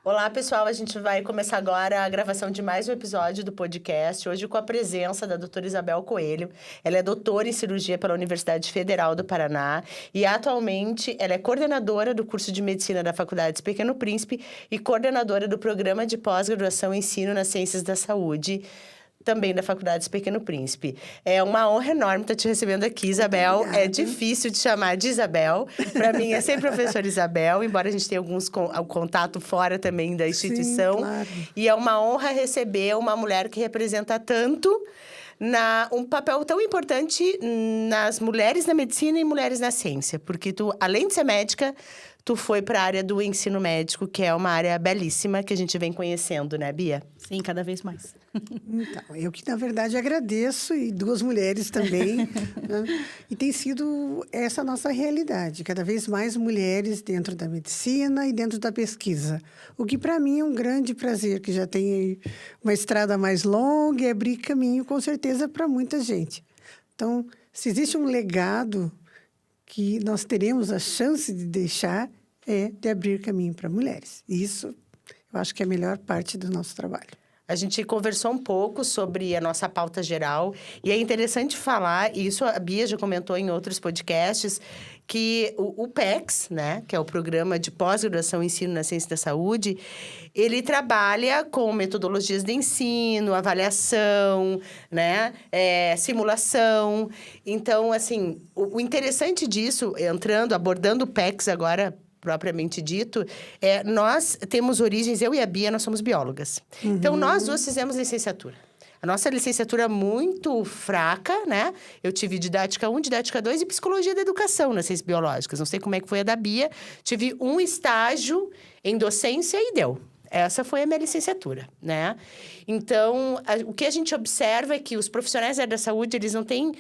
Olá, pessoal. A gente vai começar agora a gravação de mais um episódio do podcast, hoje com a presença da doutora Isabel Coelho. Ela é doutora em cirurgia pela Universidade Federal do Paraná e, atualmente, ela é coordenadora do curso de medicina da Faculdade Pequeno Príncipe e coordenadora do programa de pós-graduação e ensino nas ciências da saúde, também da Faculdade Pequeno Príncipe. É uma honra enorme estar te recebendo aqui, Isabel. Obrigada. É difícil de chamar de Isabel. Para mim, é sempre professora Isabel, embora a gente tenha alguns contato fora também da instituição. Sim, claro. E é uma honra receber uma mulher que representa tanto um papel tão importante nas mulheres na medicina e mulheres na ciência. Porque tu, além de ser médica, tu foi para a área do ensino médico, que é uma área belíssima que a gente vem conhecendo, né, Bia? Sim, cada vez mais. Então, eu que, na verdade, agradeço, e duas mulheres também, né? E tem sido essa a nossa realidade, cada vez mais mulheres dentro da medicina e dentro da pesquisa. O que, para mim, é um grande prazer, que já tem aí uma estrada mais longa e abrir caminho, com certeza, para muita gente. Então, se existe um legado que nós teremos a chance de deixar, é de abrir caminho para mulheres. E isso, eu acho que é a melhor parte do nosso trabalho. A gente conversou um pouco sobre a nossa pauta geral e é interessante falar, e isso a Bia já comentou em outros podcasts, que o PECS, né, que é o Programa de Pós-Graduação e Ensino na Ciência da Saúde, ele trabalha com metodologias de ensino, avaliação, né, simulação. Então, assim, o interessante disso, abordando o PECS agora, propriamente dito, nós temos origens, eu e a Bia, nós somos biólogas. Uhum. Então, nós duas fizemos licenciatura. A nossa licenciatura é muito fraca, né? Eu tive didática 1, didática 2 e psicologia da educação nas ciências biológicas. Não sei como é que foi a da Bia. Tive um estágio em docência e deu. Essa foi a minha licenciatura, né? Então, o que a gente observa é que os profissionais da área da saúde, eles não têm...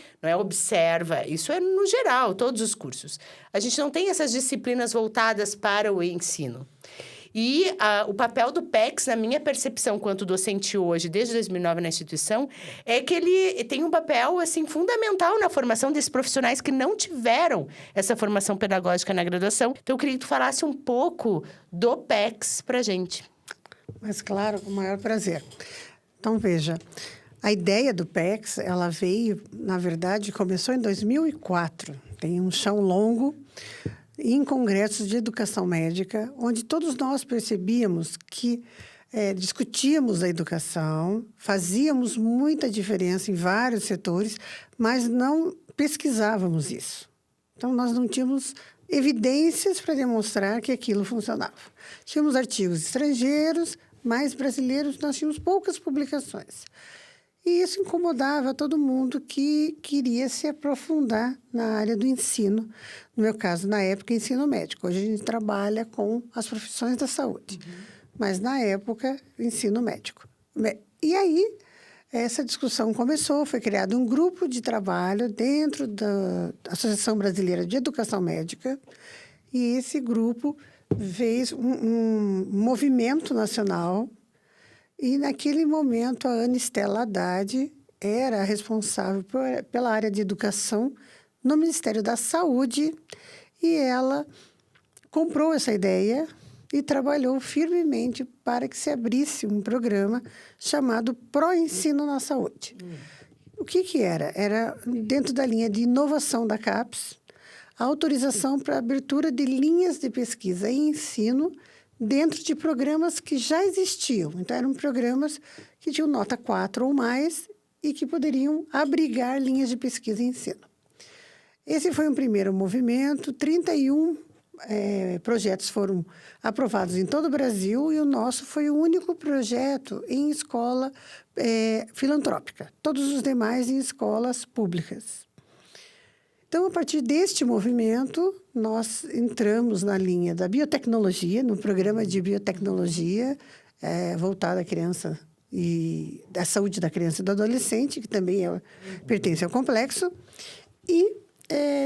isso é no geral, todos os cursos. A gente não tem essas disciplinas voltadas para o ensino. E o papel do PECS, na minha percepção, quanto docente hoje, desde 2009 na instituição, é que ele tem um papel, assim, fundamental na formação desses profissionais que não tiveram essa formação pedagógica na graduação. Então, eu queria que tu falasse um pouco do PECS pra gente. Mas, claro, com o maior prazer. Então, veja, a ideia do PECS, ela veio, na verdade, começou em 2004. Tem um chão longo em congressos de educação médica, onde todos nós percebíamos que discutíamos a educação, fazíamos muita diferença em vários setores, mas não pesquisávamos isso. Então, nós não tínhamos evidências para demonstrar que aquilo funcionava. Tínhamos artigos estrangeiros, mas brasileiros nós tínhamos poucas publicações. E isso incomodava todo mundo que queria se aprofundar na área do ensino. No meu caso, na época, ensino médico. Hoje a gente trabalha com as profissões da saúde. Uhum. Mas, na época, ensino médico. E aí, essa discussão começou, foi criado um grupo de trabalho dentro da Associação Brasileira de Educação Médica. E esse grupo fez um movimento nacional. E, naquele momento, a Ana Estela Haddad era responsável pela área de educação no Ministério da Saúde. E ela comprou essa ideia e trabalhou firmemente para que se abrisse um programa chamado Pró-Ensino na Saúde. O que era? Era dentro da linha de inovação da CAPES, a autorização para a abertura de linhas de pesquisa e ensino dentro de programas que já existiam. Então, eram programas que tinham nota 4 ou mais e que poderiam abrigar linhas de pesquisa e ensino. Esse foi um primeiro movimento, 31 projetos foram aprovados em todo o Brasil e o nosso foi o único projeto em escola filantrópica, todos os demais em escolas públicas. Então, a partir deste movimento, nós entramos na linha da biotecnologia, no programa de biotecnologia voltado à criança e da saúde da criança e do adolescente, que também pertence ao complexo, e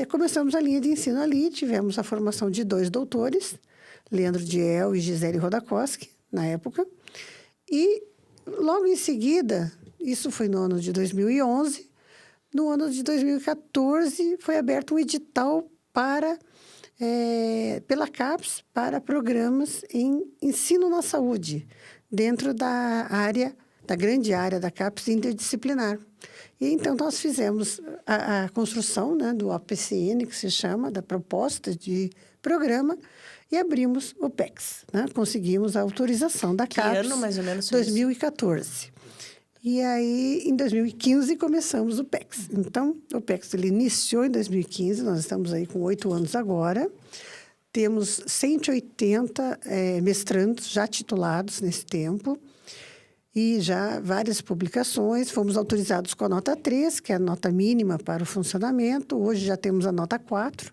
começamos a linha de ensino ali, tivemos a formação de 2 doutores, Leandro Diel e Gisele Rodakoski, na época. E, logo em seguida, isso foi no ano de 2011, no ano de 2014, foi aberto um edital pela CAPES para programas em ensino na saúde, dentro da grande área da CAPES interdisciplinar. E então nós fizemos a construção, né, do APCN, que se chama, da proposta de programa, e abrimos o PECS, né? Conseguimos a autorização da CAPES. Que ano, mais ou menos? 2014. E aí, em 2015, começamos o PECS. Então, o PECS ele iniciou em 2015, nós estamos aí com 8 anos agora. Temos 180 mestrandos já titulados nesse tempo e já várias publicações. Fomos autorizados com a nota 3, que é a nota mínima para o funcionamento. Hoje já temos a nota 4,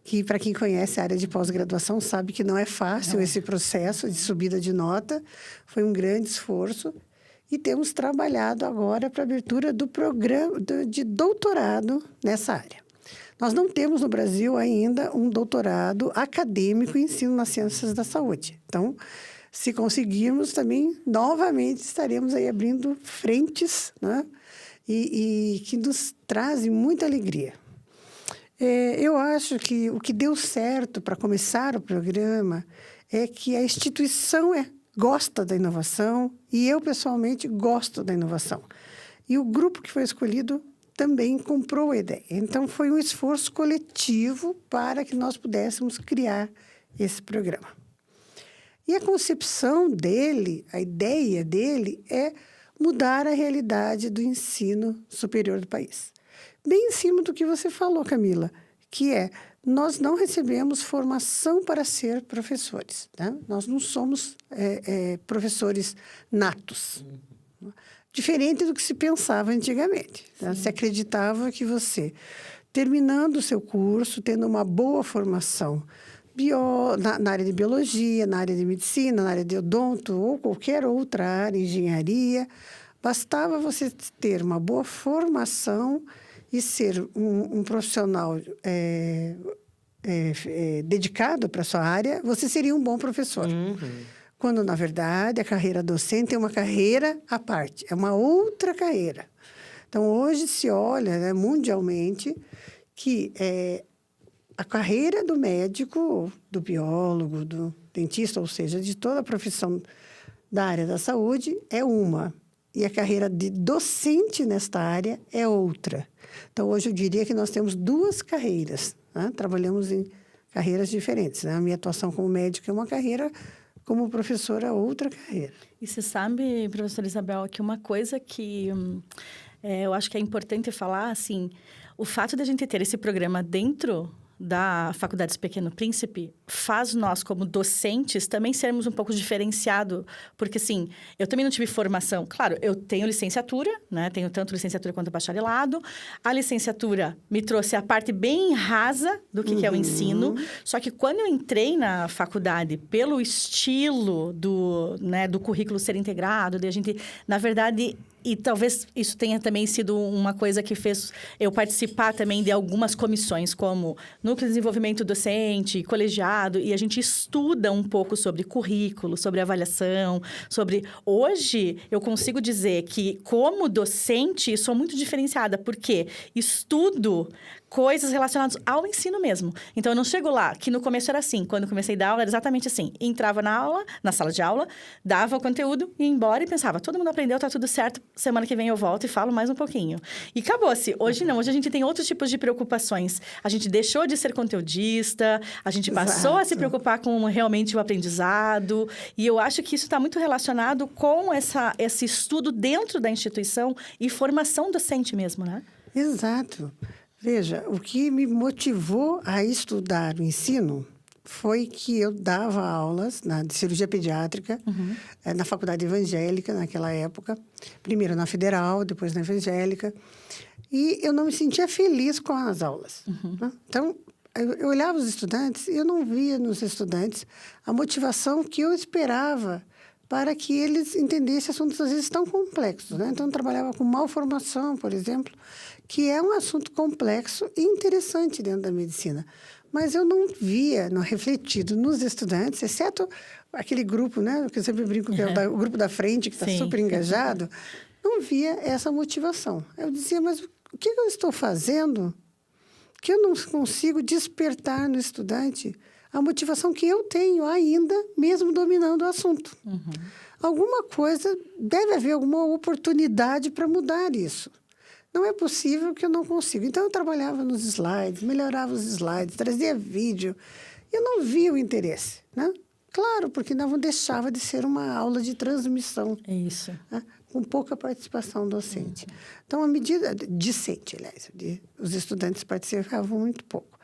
que, para quem conhece a área de pós-graduação, sabe que não é fácil esse processo de subida de nota. Foi um grande esforço. E temos trabalhado agora para a abertura do programa de doutorado nessa área. Nós não temos no Brasil ainda um doutorado acadêmico em ensino nas ciências da saúde. Então, se conseguirmos também, novamente, estaremos aí abrindo frentes, né? E que nos trazem muita alegria. Eu acho que o que deu certo para começar o programa é que a instituição gosta da inovação e eu, pessoalmente, gosto da inovação. E o grupo que foi escolhido também comprou a ideia. Então, foi um esforço coletivo para que nós pudéssemos criar esse programa. E a concepção dele, a ideia dele, é mudar a realidade do ensino superior do país. Bem em cima do que você falou, Camila, que nós não recebemos formação para ser professores, né? Nós não somos professores natos. Diferente do que se pensava antigamente. Né? Se acreditava que você, terminando o seu curso, tendo uma boa formação na área de biologia, na área de medicina, na área de odonto ou qualquer outra área, engenharia, bastava você ter uma boa formação e ser um profissional dedicado para a sua área, você seria um bom professor. Quando, na verdade, a carreira docente é uma carreira à parte, é uma outra carreira. Então, hoje se olha, né, mundialmente que a carreira do médico, do biólogo, do dentista, ou seja, de toda a profissão da área da saúde, é uma. E a carreira de docente nesta área é outra. Então, hoje eu diria que nós temos 2 carreiras, né? Trabalhamos em carreiras diferentes, né? A minha atuação como médico é uma carreira, como professora, outra carreira. E você sabe, professora Isabel, que uma coisa que eu acho que é importante falar, assim, o fato de a gente ter esse programa dentro da Faculdade Pequeno Príncipe faz nós, como docentes, também sermos um pouco diferenciados. Porque, assim, eu também não tive formação. Claro, eu tenho licenciatura, né? Tenho tanto licenciatura quanto bacharelado. A licenciatura me trouxe a parte bem rasa do que é o ensino. Só que quando eu entrei na faculdade, pelo estilo do currículo ser integrado, de a gente, na verdade... E talvez isso tenha também sido uma coisa que fez eu participar também de algumas comissões, como Núcleo de Desenvolvimento Docente, colegiado, e a gente estuda um pouco sobre currículo, sobre avaliação, sobre... Hoje, eu consigo dizer que, como docente, sou muito diferenciada, porque estudo coisas relacionadas ao ensino mesmo. Então, eu não chego lá, que no começo era assim. Quando eu comecei a dar aula, era exatamente assim. Entrava na sala de aula, dava o conteúdo, ia embora e pensava, todo mundo aprendeu, tá tudo certo, semana que vem eu volto e falo mais um pouquinho. E acabou-se. Hoje não, hoje a gente tem outros tipos de preocupações. A gente deixou de ser conteudista, a gente passou a se preocupar com realmente o aprendizado. E eu acho que isso está muito relacionado com esse estudo dentro da instituição e formação docente mesmo, né? Exato. Veja, o que me motivou a estudar o ensino foi que eu dava aulas de cirurgia pediátrica na Faculdade Evangélica, naquela época. Primeiro na Federal, depois na Evangélica. E eu não me sentia feliz com as aulas. Né? Então, eu olhava os estudantes e eu não via nos estudantes a motivação que eu esperava para que eles entendessem assuntos, às vezes, tão complexos. Né? Então, eu trabalhava com malformação, por exemplo, que é um assunto complexo e interessante dentro da medicina. Mas eu não via, não refletido nos estudantes, exceto aquele grupo, né, que eu sempre brinco, que é o grupo da frente, que está super engajado, não via essa motivação. Eu dizia, mas o que eu estou fazendo que eu não consigo despertar no estudante a motivação que eu tenho ainda, mesmo dominando o assunto. Alguma coisa, deve haver alguma oportunidade para mudar isso. Não é possível que eu não consiga. Então, eu trabalhava nos slides, melhorava os slides, trazia vídeo. Eu não via o interesse, né? Claro, porque não deixava de ser uma aula de transmissão. É isso. Né? Com pouca participação docente. Então, à medida... Discente, aliás. Os estudantes participavam muito pouco.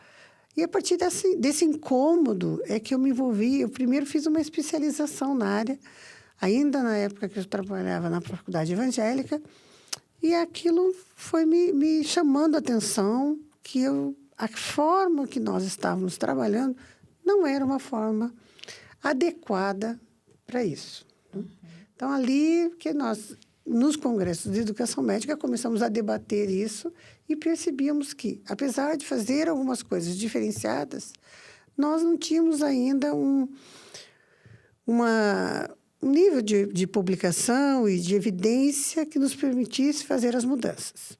E, a partir desse incômodo, é que eu me envolvi. Eu primeiro fiz uma especialização na área, ainda na época que eu trabalhava na faculdade evangélica, e aquilo foi me chamando a atenção que a forma que nós estávamos trabalhando não era uma forma adequada para isso. Então, ali que nós, nos congressos de educação médica, começamos a debater isso e percebíamos que, apesar de fazer algumas coisas diferenciadas, nós não tínhamos ainda um nível de publicação e de evidência que nos permitisse fazer as mudanças.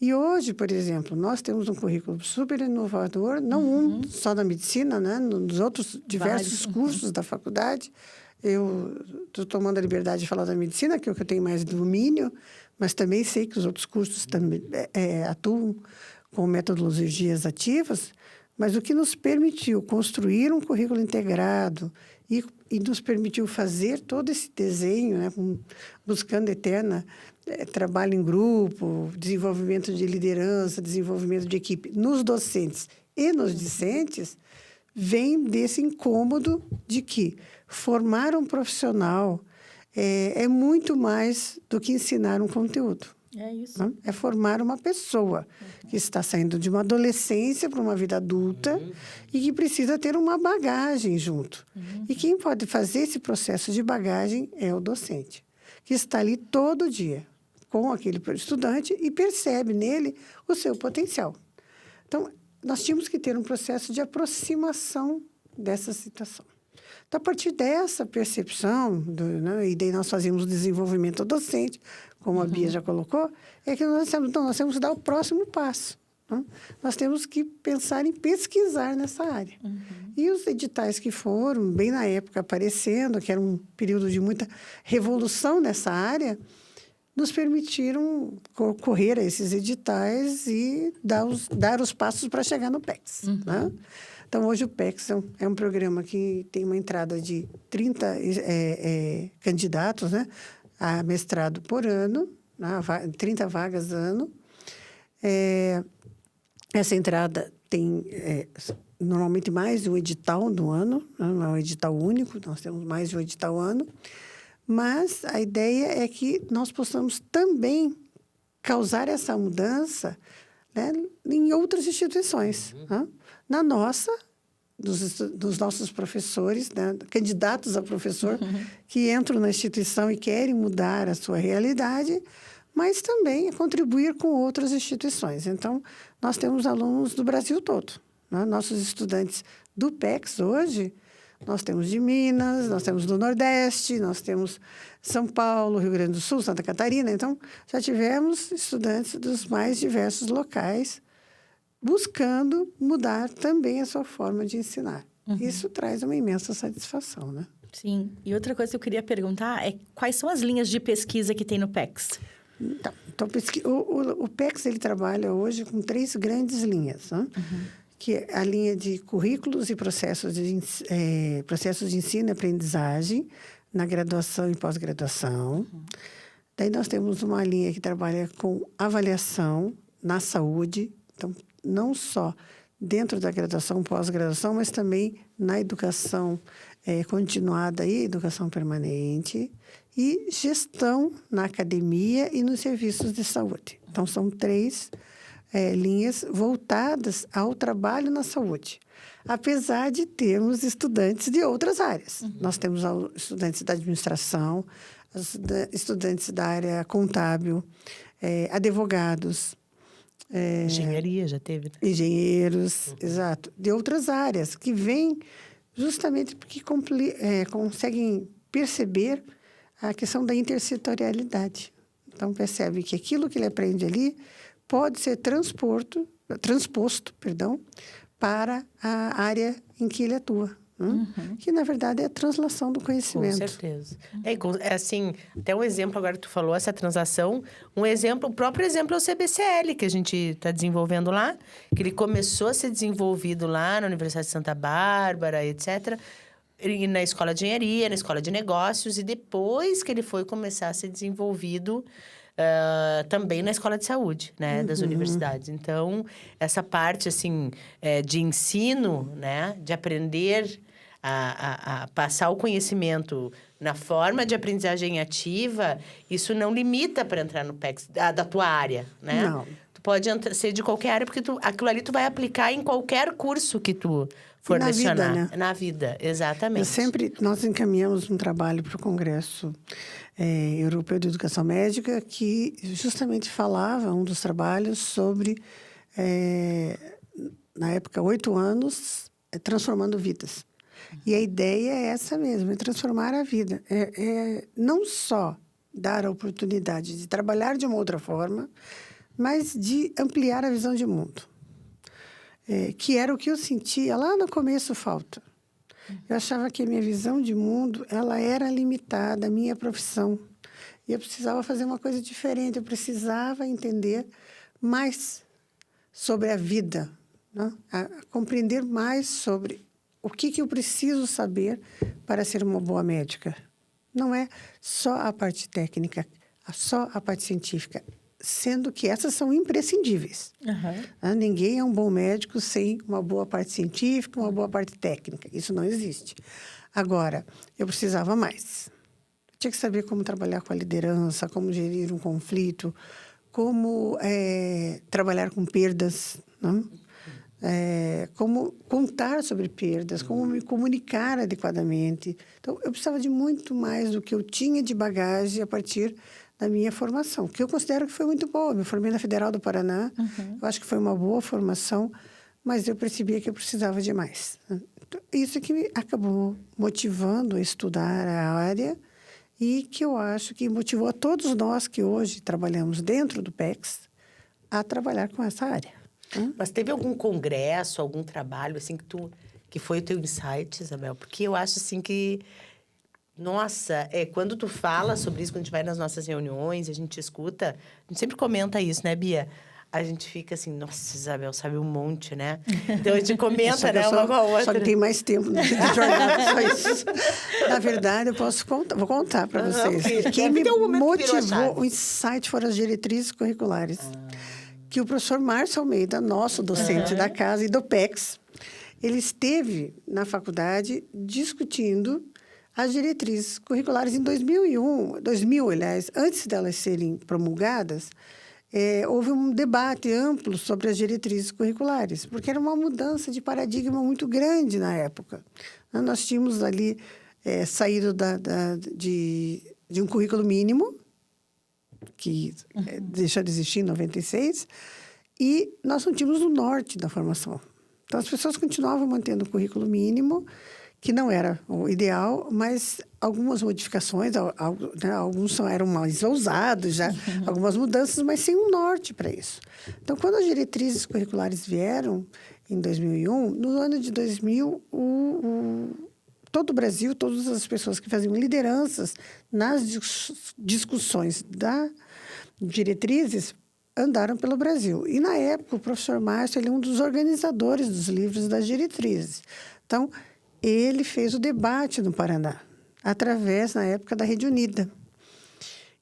E hoje, por exemplo, nós temos um currículo super inovador, não só na medicina, né? Nos outros diversos cursos da faculdade. Eu estou tomando a liberdade de falar da medicina, que é o que eu tenho mais domínio, mas também sei que os outros cursos também atuam com metodologias ativas, mas o que nos permitiu construir um currículo integrado e nos permitiu fazer todo esse desenho, né, buscando eterna trabalho em grupo, desenvolvimento de liderança, desenvolvimento de equipe nos docentes e nos discentes, vem desse incômodo de que formar um profissional é muito mais do que ensinar um conteúdo. É isso. Né? É formar uma pessoa que está saindo de uma adolescência para uma vida adulta e que precisa ter uma bagagem junto. E quem pode fazer esse processo de bagagem é o docente, que está ali todo dia com aquele estudante e percebe nele o seu potencial. Então, nós tínhamos que ter um processo de aproximação dessa situação. Então, a partir dessa percepção, né, e daí nós fazíamos o desenvolvimento docente, como a Bia já colocou, é que nós temos que dar o próximo passo. Né? Nós temos que pensar em pesquisar nessa área. E os editais que foram, bem na época, aparecendo, que era um período de muita revolução nessa área, nos permitiram correr a esses editais e dar os passos para chegar no PECS. Né? Então, hoje o PECS é um programa que tem uma entrada de 30 candidatos, né, a mestrado por ano, 30 vagas ano. Essa entrada tem normalmente mais de um edital no ano, não é um edital único, nós temos mais de um edital ano. Mas a ideia é que nós possamos também causar essa mudança, né, em outras instituições. Né? Na nossa, dos nossos professores, né, candidatos a professor, que entram na instituição e querem mudar a sua realidade, mas também contribuir com outras instituições. Então, nós temos alunos do Brasil todo. Né? Nossos estudantes do PECS hoje... Nós temos de Minas, nós temos do Nordeste, nós temos São Paulo, Rio Grande do Sul, Santa Catarina. Então, já tivemos estudantes dos mais diversos locais buscando mudar também a sua forma de ensinar. Isso traz uma imensa satisfação, né? Sim. E outra coisa que eu queria perguntar é quais são as linhas de pesquisa que tem no PECS? Então o PECS ele trabalha hoje com 3 grandes linhas, né? Que é a linha de currículos e processos de ensino e aprendizagem na graduação e pós-graduação. Daí nós temos uma linha que trabalha com avaliação na saúde, então, não só dentro da graduação, pós-graduação, mas também na educação continuada e educação permanente, e gestão na academia e nos serviços de saúde. Então, são 3 linhas voltadas ao trabalho na saúde, apesar de termos estudantes de outras áreas. Nós temos estudantes da administração, estudantes da área contábil, advogados. Engenharia já teve, né? Engenheiros, exato, de outras áreas, que vêm justamente porque conseguem perceber a questão da intersetorialidade. Então, percebe que aquilo que ele aprende ali pode ser transposto, perdão, para a área em que ele atua. Que, na verdade, é a translação do conhecimento. Com certeza. É assim, até um exemplo agora que tu falou, essa translação, o próprio exemplo é o CBCL, que a gente está desenvolvendo lá, que ele começou a ser desenvolvido lá na Universidade de Santa Bárbara, etc., e na Escola de Engenharia, na Escola de Negócios, e depois que ele foi começar a ser desenvolvido também na Escola de Saúde, né, das universidades. Então, essa parte, assim, de ensino, né, de aprender a passar o conhecimento na forma de aprendizagem ativa, isso não limita para entrar no PECS da tua área, né? Não. Tu pode ser de qualquer área, porque aquilo ali tu vai aplicar em qualquer curso que tu for Na lecionar. vida, né? Na vida, exatamente. Nós encaminhamos um trabalho para o Congresso Europeu de Educação Médica que justamente falava, um dos trabalhos, sobre, na época, 8 anos, transformando vidas. E a ideia é essa mesmo, é transformar a vida. Não só dar a oportunidade de trabalhar de uma outra forma, mas de ampliar a visão de mundo. Que era o que eu sentia lá no começo falta. Eu achava que a minha visão de mundo ela era limitada, a minha profissão. E eu precisava fazer uma coisa diferente, eu precisava entender mais sobre a vida, né? Compreender mais sobre o que eu preciso saber para ser uma boa médica. Não é só a parte técnica, só a parte científica, sendo que essas são imprescindíveis. Ninguém é um bom médico sem uma boa parte científica, uma boa parte técnica. Isso não existe. Agora, eu precisava mais. Eu tinha que saber como trabalhar com a liderança, como gerir um conflito, como trabalhar com perdas, né? Como contar sobre perdas, como me comunicar adequadamente. Então, eu precisava de muito mais do que eu tinha de bagagem a partir da minha formação, que eu considero que foi muito boa. Eu me formei na Federal do Paraná, eu acho que foi uma boa formação, mas eu percebia que eu precisava de mais. Isso que me acabou motivando a estudar a área e que eu acho que motivou a todos nós que hoje trabalhamos dentro do PECS a trabalhar com essa área. Mas teve algum congresso, algum trabalho, assim, que foi o teu insight, Isabel? Porque eu acho, assim, que... Nossa, quando tu fala sobre isso, quando a gente vai nas nossas reuniões, a gente escuta, a gente sempre comenta isso, né, Bia? A gente fica assim, nossa, Isabel sabe um monte, né? Então, a gente comenta, né, uma com a outra. Só que tem mais tempo no jornada, só isso. Na verdade, eu posso contar, vou contar para vocês. Quem me motivou, o insight foram as diretrizes curriculares. Que o professor Márcio Almeida, nosso docente da casa e do PECS, ele esteve na faculdade discutindo as diretrizes curriculares em 2000, aliás, antes delas serem promulgadas, houve um debate amplo sobre as diretrizes curriculares, porque era uma mudança de paradigma muito grande na época. Nós tínhamos ali saído de um currículo mínimo, que deixou de existir em 96, e nós não tínhamos o norte da formação. Então, as pessoas continuavam mantendo o currículo mínimo, que não era o ideal, mas algumas modificações, alguns eram mais ousados, já, algumas mudanças, mas sem um norte para isso. Então, quando as diretrizes curriculares vieram, em 2001, no ano de 2000, todo o Brasil, todas as pessoas que faziam lideranças nas discussões das diretrizes andaram pelo Brasil. E, na época, o professor Márcio ele é um dos organizadores dos livros das diretrizes. Então, ele fez o debate no Paraná, através, na época, da Rede Unida.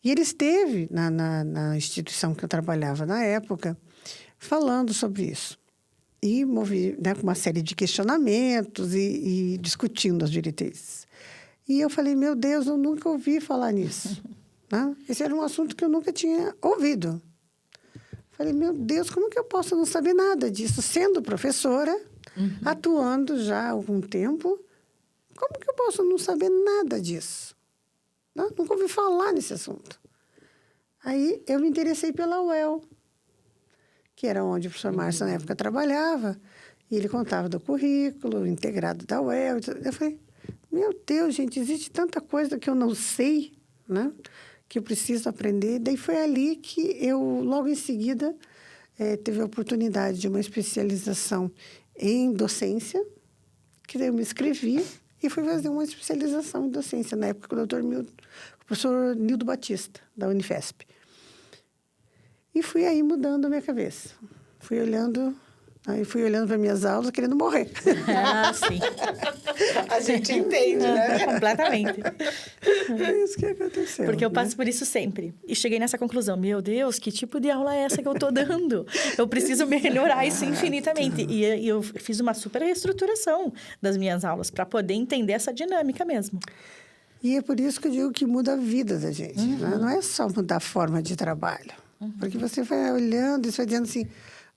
E ele esteve na instituição que eu trabalhava na época, falando sobre isso. E com uma série de questionamentos e discutindo as diretrizes. E eu falei, meu Deus, eu nunca ouvi falar nisso. Né? Esse era um assunto que eu nunca tinha ouvido. Falei, meu Deus, como que eu posso não saber nada disso? Sendo professora, atuando já há algum tempo, como que eu posso não saber nada disso? Né? Nunca ouvi falar nesse assunto. Aí eu me interessei pela UEL, que era onde o professor Márcio, na época, trabalhava, e ele contava do currículo integrado da UEL. Eu falei, meu Deus, gente, existe tanta coisa que eu não sei, né? Que eu preciso aprender. Daí foi ali que eu, logo em seguida, teve a oportunidade de uma especialização em docência, que daí eu me inscrevi e fui fazer uma especialização em docência, na época com o professor Nildo Batista, da Unifesp. E fui aí mudando a minha cabeça. Fui olhando para minhas aulas, querendo morrer. Ah, sim. A gente entende, né? Completamente. É isso que aconteceu. Porque eu passo por isso sempre. E cheguei nessa conclusão. Meu Deus, que tipo de aula é essa que eu tô dando? Eu preciso melhorar isso infinitamente. E eu fiz uma super reestruturação das minhas aulas para poder entender essa dinâmica mesmo. E é por isso que eu digo que muda a vida da gente. Né? Não é só mudar a forma de trabalho. Porque você vai olhando e vai dizendo assim...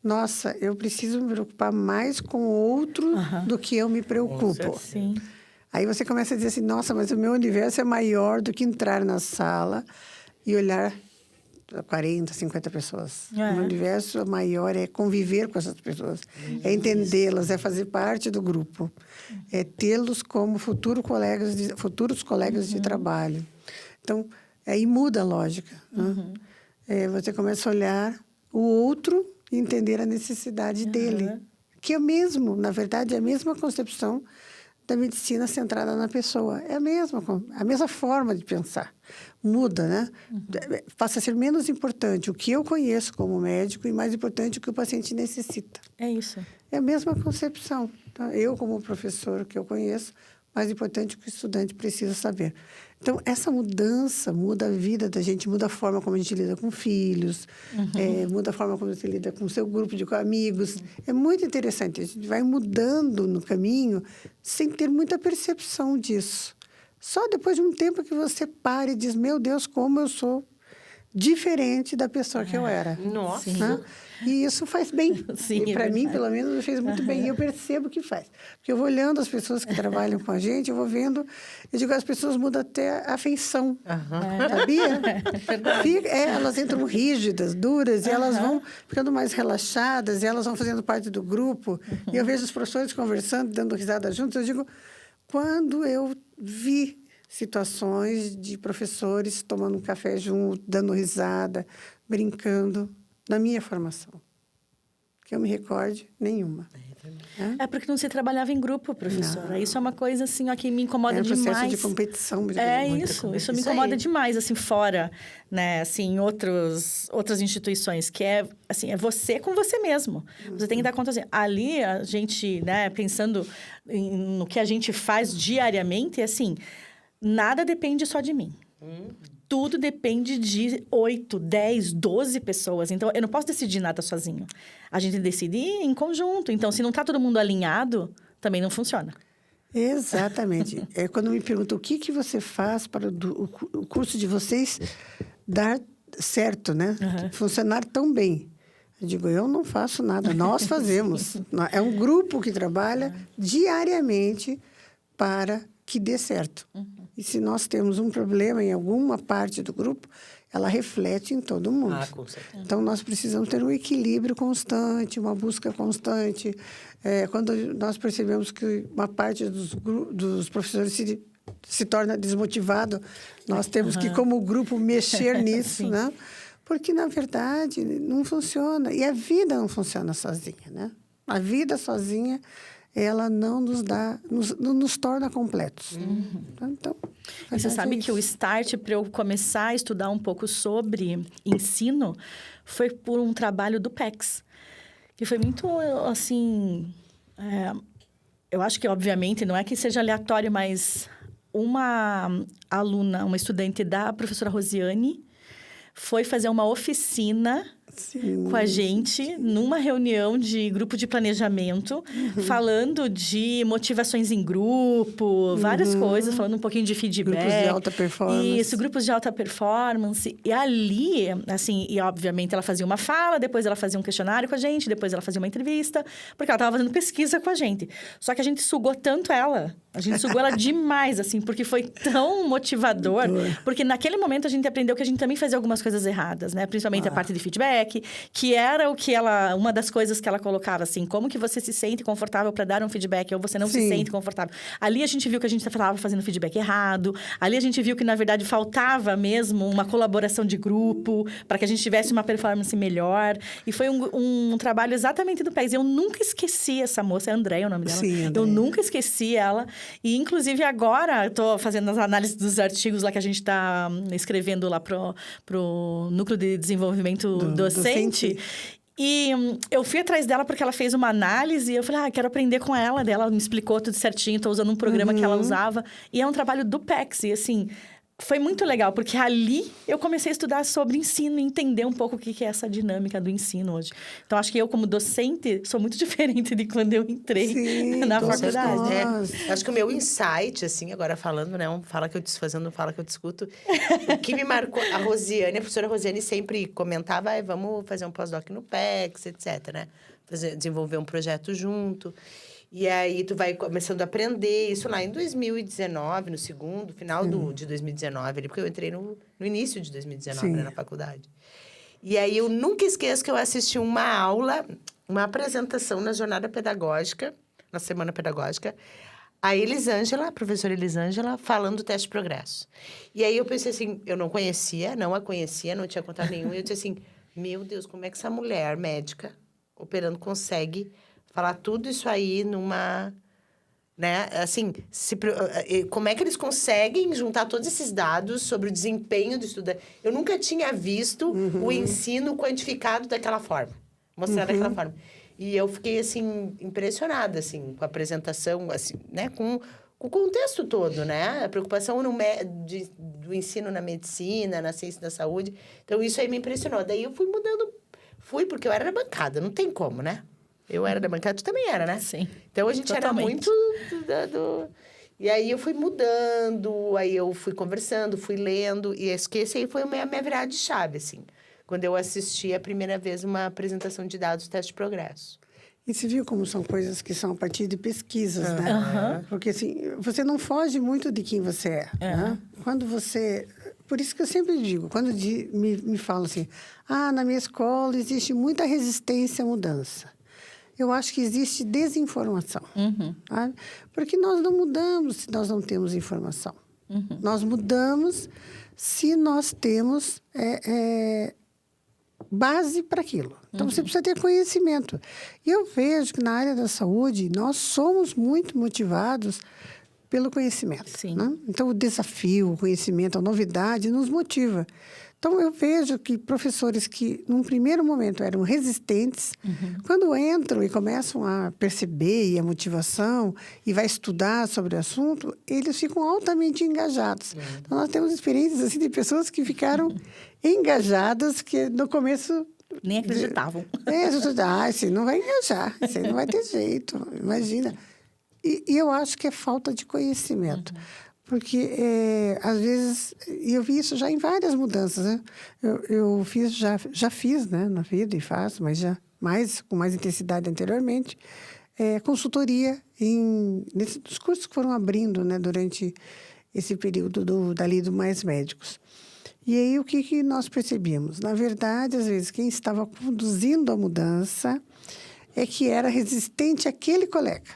Nossa, eu preciso me preocupar mais com o outro do que eu me preocupo. Sim. Aí você começa a dizer assim, nossa, mas o meu universo é maior do que entrar na sala e olhar 40, 50 pessoas. O meu universo maior é conviver com essas pessoas, é entendê-las, é fazer parte do grupo, é tê-los como futuros colegas de trabalho. Então, aí muda a lógica. Né? Você começa a olhar o outro e entender a necessidade dele. Que é mesmo, na verdade, é a mesma concepção da medicina centrada na pessoa. É a mesma forma de pensar. Muda, né? Passa a ser menos importante o que eu conheço como médico e mais importante o que o paciente necessita. É isso. É a mesma concepção. Tá? Eu, como professor que eu conheço, mais importante o que o estudante precisa saber. Então, essa mudança muda a vida da gente, muda a forma como a gente lida com filhos, muda a forma como você lida com o seu grupo de amigos. É muito interessante. A gente vai mudando no caminho sem ter muita percepção disso. Só depois de um tempo que você para e diz, meu Deus, como eu sou diferente da pessoa que eu era. Nossa! Né? E isso faz bem. Sim, e para mim, pelo menos, fez muito bem. E eu percebo que faz. Porque eu vou olhando as pessoas que trabalham com a gente, eu vou vendo, eu digo, as pessoas mudam até a feição. Sabia? Elas entram rígidas, duras, e elas vão ficando mais relaxadas, e elas vão fazendo parte do grupo. E eu vejo os professores conversando, dando risada juntos, eu digo, quando eu vi situações de professores tomando um café junto, dando risada, brincando, na minha formação. Que eu me recorde, nenhuma. É porque não se trabalhava em grupo, professora. Não. Isso é uma coisa, assim, ó, que me incomoda demais. É um processo de competição. Isso me incomoda demais, assim, fora, né, assim, em outras instituições, que é, assim, é você com você mesmo. Você tem que dar conta, assim, ali a gente, né, pensando no que a gente faz diariamente, é assim, nada depende só de mim. Tudo depende de 8, 10, 12 pessoas. Então, eu não posso decidir nada sozinho. A gente decide em conjunto. Então, se não está todo mundo alinhado, também não funciona. Exatamente. Quando me perguntam o que você faz para o curso de vocês dar certo, né? Funcionar tão bem. Eu digo, eu não faço nada, nós fazemos. É um grupo que trabalha diariamente para que dê certo. E se nós temos um problema em alguma parte do grupo, ela reflete em todo mundo. Com certeza. Então, nós precisamos ter um equilíbrio constante, uma busca constante. Quando nós percebemos que uma parte dos professores se torna desmotivado, nós temos que, como grupo, mexer nisso, né? Porque, na verdade, não funciona. E a vida não funciona sozinha, né? A vida sozinha, ela não nos torna completos. Então, e você sabe que o start para eu começar a estudar um pouco sobre ensino foi por um trabalho do PECS, que foi muito, assim... eu acho que, obviamente, não é que seja aleatório, mas uma aluna, uma estudante da professora Rosiane, foi fazer uma oficina... Sim, com a gente, numa reunião de grupo de planejamento, falando de motivações em grupo, várias coisas, falando um pouquinho de feedback. Grupos de alta performance. Isso, grupos de alta performance. E ali, assim, e obviamente ela fazia uma fala, depois ela fazia um questionário com a gente, depois ela fazia uma entrevista, porque ela estava fazendo pesquisa com a gente. Só que a gente sugou tanto ela, demais, assim, porque foi tão motivador, porque naquele momento a gente aprendeu que a gente também fazia algumas coisas erradas, né? Principalmente a parte de feedback, feedback, que era o que uma das coisas que ela colocava, assim, como que você se sente confortável para dar um feedback, ou você não se sente confortável. Ali a gente viu que a gente estava fazendo feedback errado, ali a gente viu que, na verdade, faltava mesmo uma colaboração de grupo, para que a gente tivesse uma performance melhor. E foi um trabalho exatamente do PECS. Eu nunca esqueci essa moça, é a Andréia o nome dela. Sim, eu nunca esqueci ela. E, inclusive, agora, estou fazendo as análises dos artigos lá que a gente está escrevendo lá pro Núcleo de Desenvolvimento Docente. E eu fui atrás dela porque ela fez uma análise e eu falei, quero aprender com ela. Daí ela me explicou tudo certinho, estou usando um programa que ela usava. E é um trabalho do PECS. E, assim, foi muito legal, porque ali eu comecei a estudar sobre ensino e entender um pouco o que é essa dinâmica do ensino hoje. Então, acho que eu, como docente, sou muito diferente de quando eu entrei na faculdade. Acho que o meu insight, assim, agora falando, né? Fala que eu desfazendo, fala que eu discuto. O que me marcou, a professora Rosiane sempre comentava, vamos fazer um pós-doc no PECS, etc, né? Desenvolver um projeto junto. E aí, tu vai começando a aprender isso lá em 2019, no final de 2019, porque eu entrei no início de 2019, né, na faculdade. E aí, eu nunca esqueço que eu assisti uma aula, uma apresentação na jornada pedagógica, na semana pedagógica, a professora Elisângela, falando do teste de progresso. E aí, eu pensei assim, eu não a conhecia, não tinha contato nenhum, e eu disse assim, meu Deus, como é que essa mulher médica, operando, consegue falar tudo isso aí numa, né, assim, como é que eles conseguem juntar todos esses dados sobre o desempenho do estudante? Eu nunca tinha visto o ensino quantificado daquela forma, mostrado daquela forma. E eu fiquei, assim, impressionada, assim, com a apresentação, assim, né, com o contexto todo, né? A preocupação do ensino na medicina, na ciência da saúde. Então, isso aí me impressionou. Daí, eu fui porque eu era da bancada, não tem como, né? Eu era da bancada, tu também era, né? Sim. Então, a gente totalmente. era muito... E aí, eu fui mudando, aí eu fui conversando, fui lendo. E esse aí foi a minha virada de chave, assim. Quando eu assisti a primeira vez uma apresentação de dados do teste de progresso. E você viu como são coisas que são a partir de pesquisas, né? Porque, assim, você não foge muito de quem você é, né? Quando você... Por isso que eu sempre digo, quando me falam assim, na minha escola existe muita resistência à mudança. Eu acho que existe desinformação. Sabe? Porque nós não mudamos se nós não temos informação. Nós mudamos se nós temos base para aquilo. Então, você precisa ter conhecimento. E eu vejo que na área da saúde, nós somos muito motivados pelo conhecimento. Sim. Né? Então, o desafio, o conhecimento, a novidade nos motiva. Então, eu vejo que professores que, num primeiro momento, eram resistentes, quando entram e começam a perceber e a motivação e vai estudar sobre o assunto, eles ficam altamente engajados. Então, nós temos experiências assim, de pessoas que ficaram engajadas, que no começo... Nem acreditavam. Você não vai engajar, você não vai ter jeito, imagina. E eu acho que é falta de conhecimento. Porque, às vezes, eu vi isso já em várias mudanças, né? Eu já fiz, né, na vida, e faço, mas com mais intensidade anteriormente, consultoria nos cursos que foram abrindo, né, durante esse período dali do Mais Médicos. E aí, o que nós percebíamos? Na verdade, às vezes, quem estava conduzindo a mudança é que era resistente àquele colega.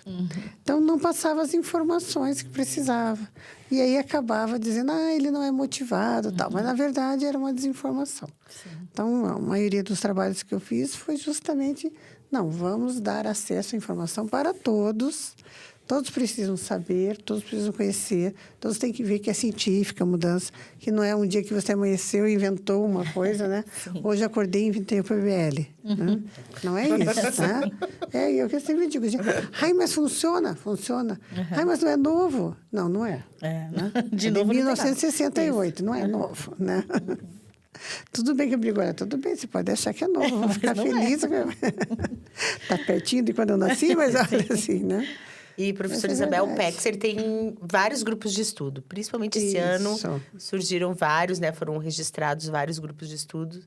Então, não passava as informações que precisava. E aí, acabava dizendo, ele não é motivado, tal. Mas, na verdade, era uma desinformação. Sim. Então, a maioria dos trabalhos que eu fiz foi justamente, vamos dar acesso à informação para todos. Todos precisam saber, todos precisam conhecer, todos têm que ver que é científica a mudança, que não é um dia que você amanheceu e inventou uma coisa, né? Hoje acordei e inventei o PBL. Né? Não é isso, né? Eu que sempre digo, mas funciona? Funciona. Mas não é novo? Não é. Né? De novo, 1968, não é novo, né? Tudo bem que eu digo, tudo bem, você pode achar que é novo, vou ficar feliz. Está pertinho de quando eu nasci, mas olha assim, né? E, professor Isabel, o PECS, ele tem vários grupos de estudo. Principalmente esse ano, surgiram vários, né? Foram registrados vários grupos de estudo.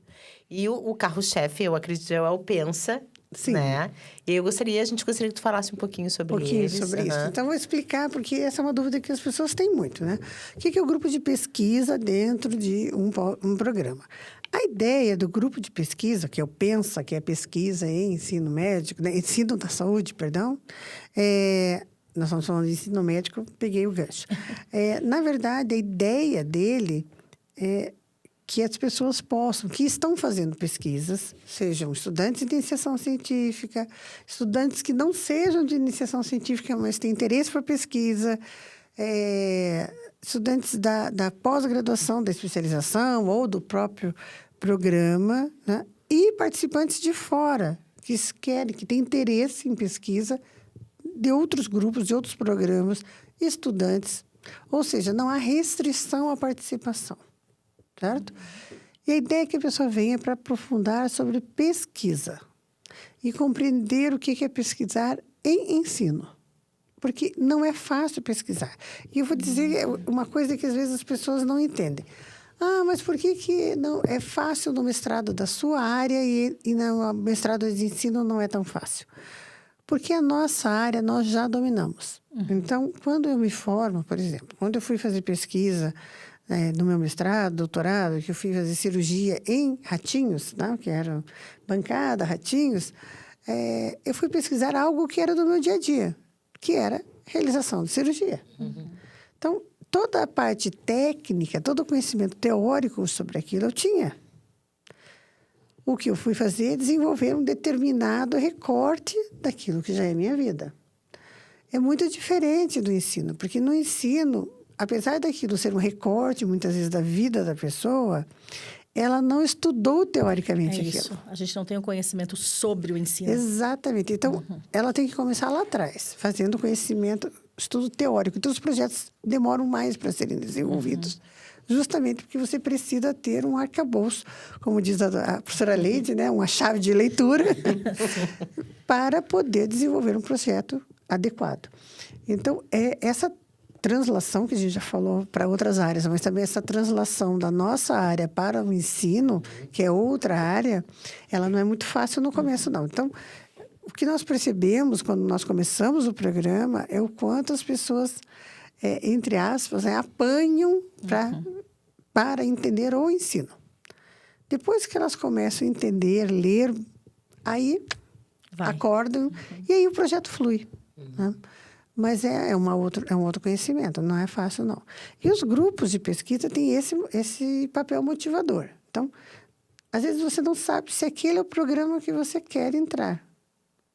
E o carro-chefe, eu acredito, é o Pensa, né? E a gente gostaria que tu falasse um pouquinho sobre eles. Sobre isso. Então, vou explicar, porque essa é uma dúvida que as pessoas têm muito, né? O que é o grupo de pesquisa dentro de um programa? A ideia do grupo de pesquisa, que eu penso que é pesquisa em ensino médico, né? Ensino da saúde, perdão, nós estamos falando de ensino médico, peguei o gancho. Na verdade, a ideia dele é que as pessoas possam, que estão fazendo pesquisas, sejam estudantes de iniciação científica, estudantes que não sejam de iniciação científica, mas têm interesse por pesquisa, estudantes da pós-graduação, da especialização ou do próprio programa, né? E participantes de fora, que querem, que têm interesse em pesquisa de outros grupos, de outros programas, estudantes. Ou seja, não há restrição à participação, certo? E a ideia é que a pessoa venha para aprofundar sobre pesquisa e compreender o que é pesquisar em ensino. Porque não é fácil pesquisar. E eu vou dizer uma coisa que às vezes as pessoas não entendem. Ah, mas por que não é fácil no mestrado da sua área e no mestrado de ensino não é tão fácil? Porque a nossa área nós já dominamos. Então, quando eu me formo, por exemplo, quando eu fui fazer pesquisa no meu mestrado, doutorado, que eu fui fazer cirurgia em ratinhos, né, que era bancada, ratinhos, eu fui pesquisar algo que era do meu dia a dia, que era realização de cirurgia. Então, toda a parte técnica, todo o conhecimento teórico sobre aquilo eu tinha. O que eu fui fazer é desenvolver um determinado recorte daquilo que já é minha vida. É muito diferente do ensino, porque no ensino, apesar daquilo ser um recorte, muitas vezes, da vida da pessoa, ela não estudou teoricamente aquilo. Isso. A gente não tem o conhecimento sobre o ensino. Exatamente. Então, ela tem que começar lá atrás, fazendo conhecimento, estudo teórico. Então, os projetos demoram mais para serem desenvolvidos. Justamente porque você precisa ter um arcabouço, como diz a professora Leide, né? Uma chave de leitura, para poder desenvolver um projeto adequado. Então, essa translação que a gente já falou para outras áreas, mas também essa translação da nossa área para o ensino, que é outra área, ela não é muito fácil no começo, não. Então, o que nós percebemos quando nós começamos o programa é o quanto as pessoas, entre aspas, apanham para entender o ensino. Depois que elas começam a entender, ler, aí acordam e aí o projeto flui. Né? Mas é um outro conhecimento, não é fácil, não. E os grupos de pesquisa têm esse papel motivador. Então, às vezes você não sabe se aquele é o programa que você quer entrar.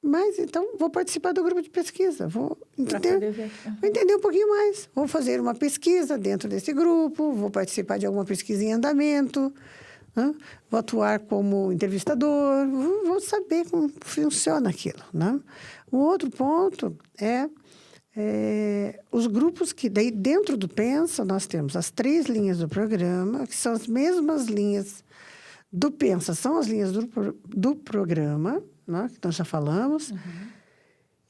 Mas, então, vou participar do grupo de pesquisa, vou entender um pouquinho mais. Vou fazer uma pesquisa dentro desse grupo, vou participar de alguma pesquisa em andamento, né? Vou atuar como entrevistador, vou saber como funciona aquilo. Né? Um outro ponto é os grupos que, daí, dentro do Pensa, nós temos as 3 linhas do programa, que são as mesmas linhas do Pensa, são as linhas do programa, né, que nós já falamos.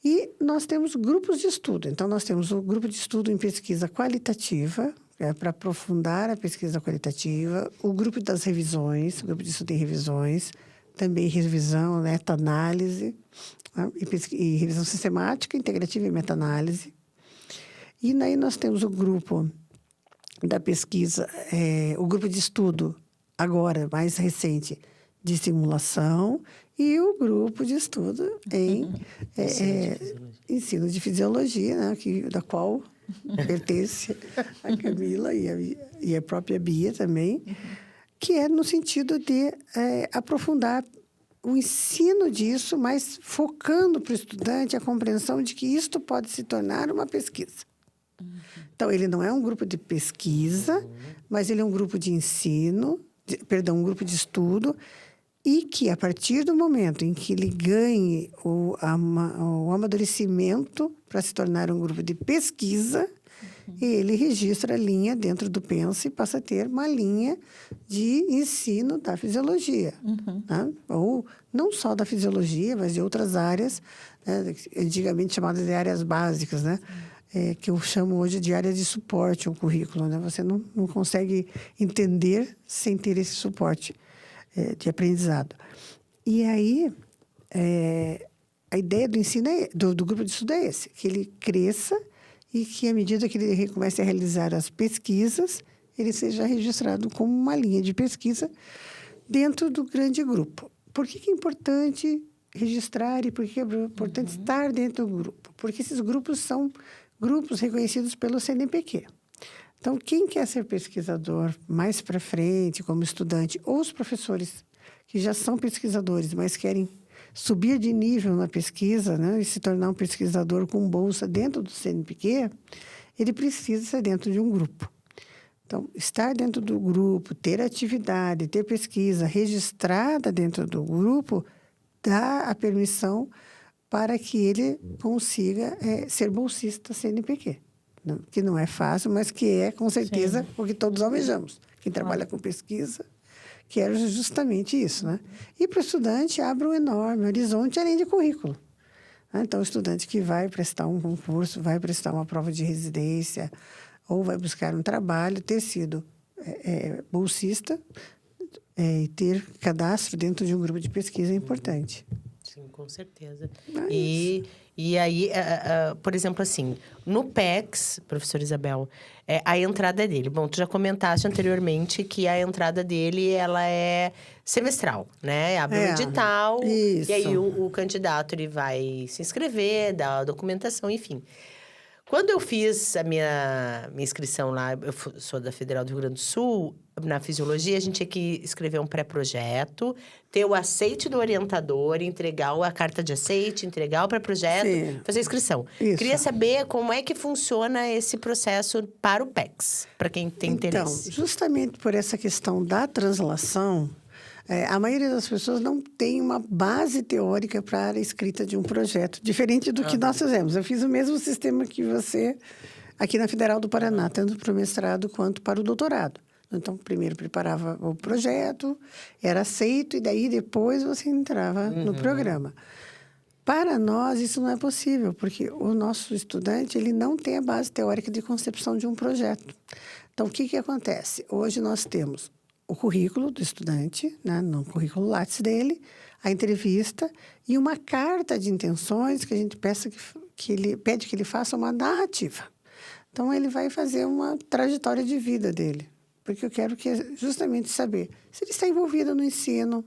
E nós temos grupos de estudo. Então, nós temos o grupo de estudo em pesquisa qualitativa, para aprofundar a pesquisa qualitativa, o grupo das revisões, o grupo de estudo em revisões, também revisão, meta-análise, né, e revisão sistemática, integrativa e meta-análise. E daí nós temos o grupo da pesquisa, o grupo de estudo, agora, mais recente, de simulação, e o grupo de estudo em ensino de fisiologia, né, da qual pertence a Camila e a própria Bia também, que é no sentido de aprofundar o ensino disso, mas focando para o estudante a compreensão de que isto pode se tornar uma pesquisa. Então, ele não é um grupo de pesquisa, mas ele é um grupo de ensino, um grupo de estudo, e que, a partir do momento em que ele ganhe o amadurecimento para se tornar um grupo de pesquisa, ele registra a linha dentro do Pensa e passa a ter uma linha de ensino da fisiologia. Né? Ou não só da fisiologia, mas de outras áreas, né? Antigamente chamadas de áreas básicas, né? Que eu chamo hoje de área de suporte ao currículo. Né? Você não consegue entender sem ter esse suporte de aprendizado. E aí, a ideia do ensino, do grupo de estudo é esse, que ele cresça e que, à medida que ele comece a realizar as pesquisas, ele seja registrado como uma linha de pesquisa dentro do grande grupo. Por que é importante registrar e por que é importante estar dentro do grupo? Porque esses grupos são grupos reconhecidos pelo CNPq. Então, quem quer ser pesquisador mais para frente, como estudante, ou os professores que já são pesquisadores, mas querem subir de nível na pesquisa, né, e se tornar um pesquisador com bolsa dentro do CNPq, ele precisa ser dentro de um grupo. Então, estar dentro do grupo, ter atividade, ter pesquisa registrada dentro do grupo, dá a permissão para que ele consiga ser bolsista CNPq. Que não é fácil, mas que é, com certeza, Sim. o que todos almejamos. Quem trabalha com pesquisa quer justamente isso, né? E para o estudante, abre um enorme horizonte, além de currículo. Então, o estudante que vai prestar um concurso, vai prestar uma prova de residência, ou vai buscar um trabalho, ter sido bolsista e ter cadastro dentro de um grupo de pesquisa é importante. Sim, com certeza. E aí, por exemplo, assim, no PECS, professora Isabel, a entrada dele... Bom, tu já comentaste anteriormente que a entrada dele, ela é semestral, né? Abre um edital, isso. E aí o candidato, ele vai se inscrever, dar a documentação, enfim. Quando eu fiz a minha inscrição lá, eu sou da Federal do Rio Grande do Sul, na Fisiologia, a gente tinha que escrever um pré-projeto, ter o aceite do orientador, entregar a carta de aceite, entregar o pré-projeto, fazer a inscrição. Isso. Queria saber como é que funciona esse processo para o PECS, para quem tem interesse. Então, justamente por essa questão da translação, a maioria das pessoas não tem uma base teórica para a escrita de um projeto, diferente do que nós fizemos. Eu fiz o mesmo sistema que você aqui na Federal do Paraná, tanto para o mestrado quanto para o doutorado. Então, primeiro preparava o projeto, era aceito, e daí depois você entrava no programa. Para nós, isso não é possível, porque o nosso estudante ele não tem a base teórica de concepção de um projeto. Então, o que acontece? Hoje nós temos o currículo do estudante, né, no currículo Lattes dele, a entrevista e uma carta de intenções que a gente pede que ele faça uma narrativa. Então, ele vai fazer uma trajetória de vida dele, porque eu quero justamente saber se ele está envolvido no ensino,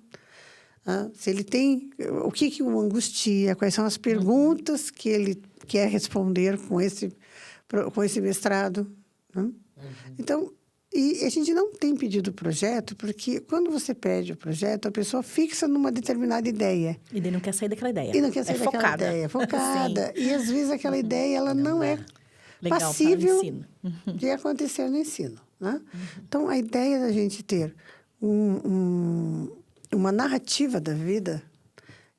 se ele tem... O que o angustia, quais são as perguntas que ele quer responder com esse mestrado. Né? Então... E a gente não tem pedido o projeto, porque quando você pede o projeto, a pessoa fixa numa determinada ideia. E daí não quer sair daquela ideia. E não quer sair daquela ideia. Focada. E, às vezes, aquela ideia, ela não é passível de acontecer no ensino. Né? Então, a ideia da gente ter uma narrativa da vida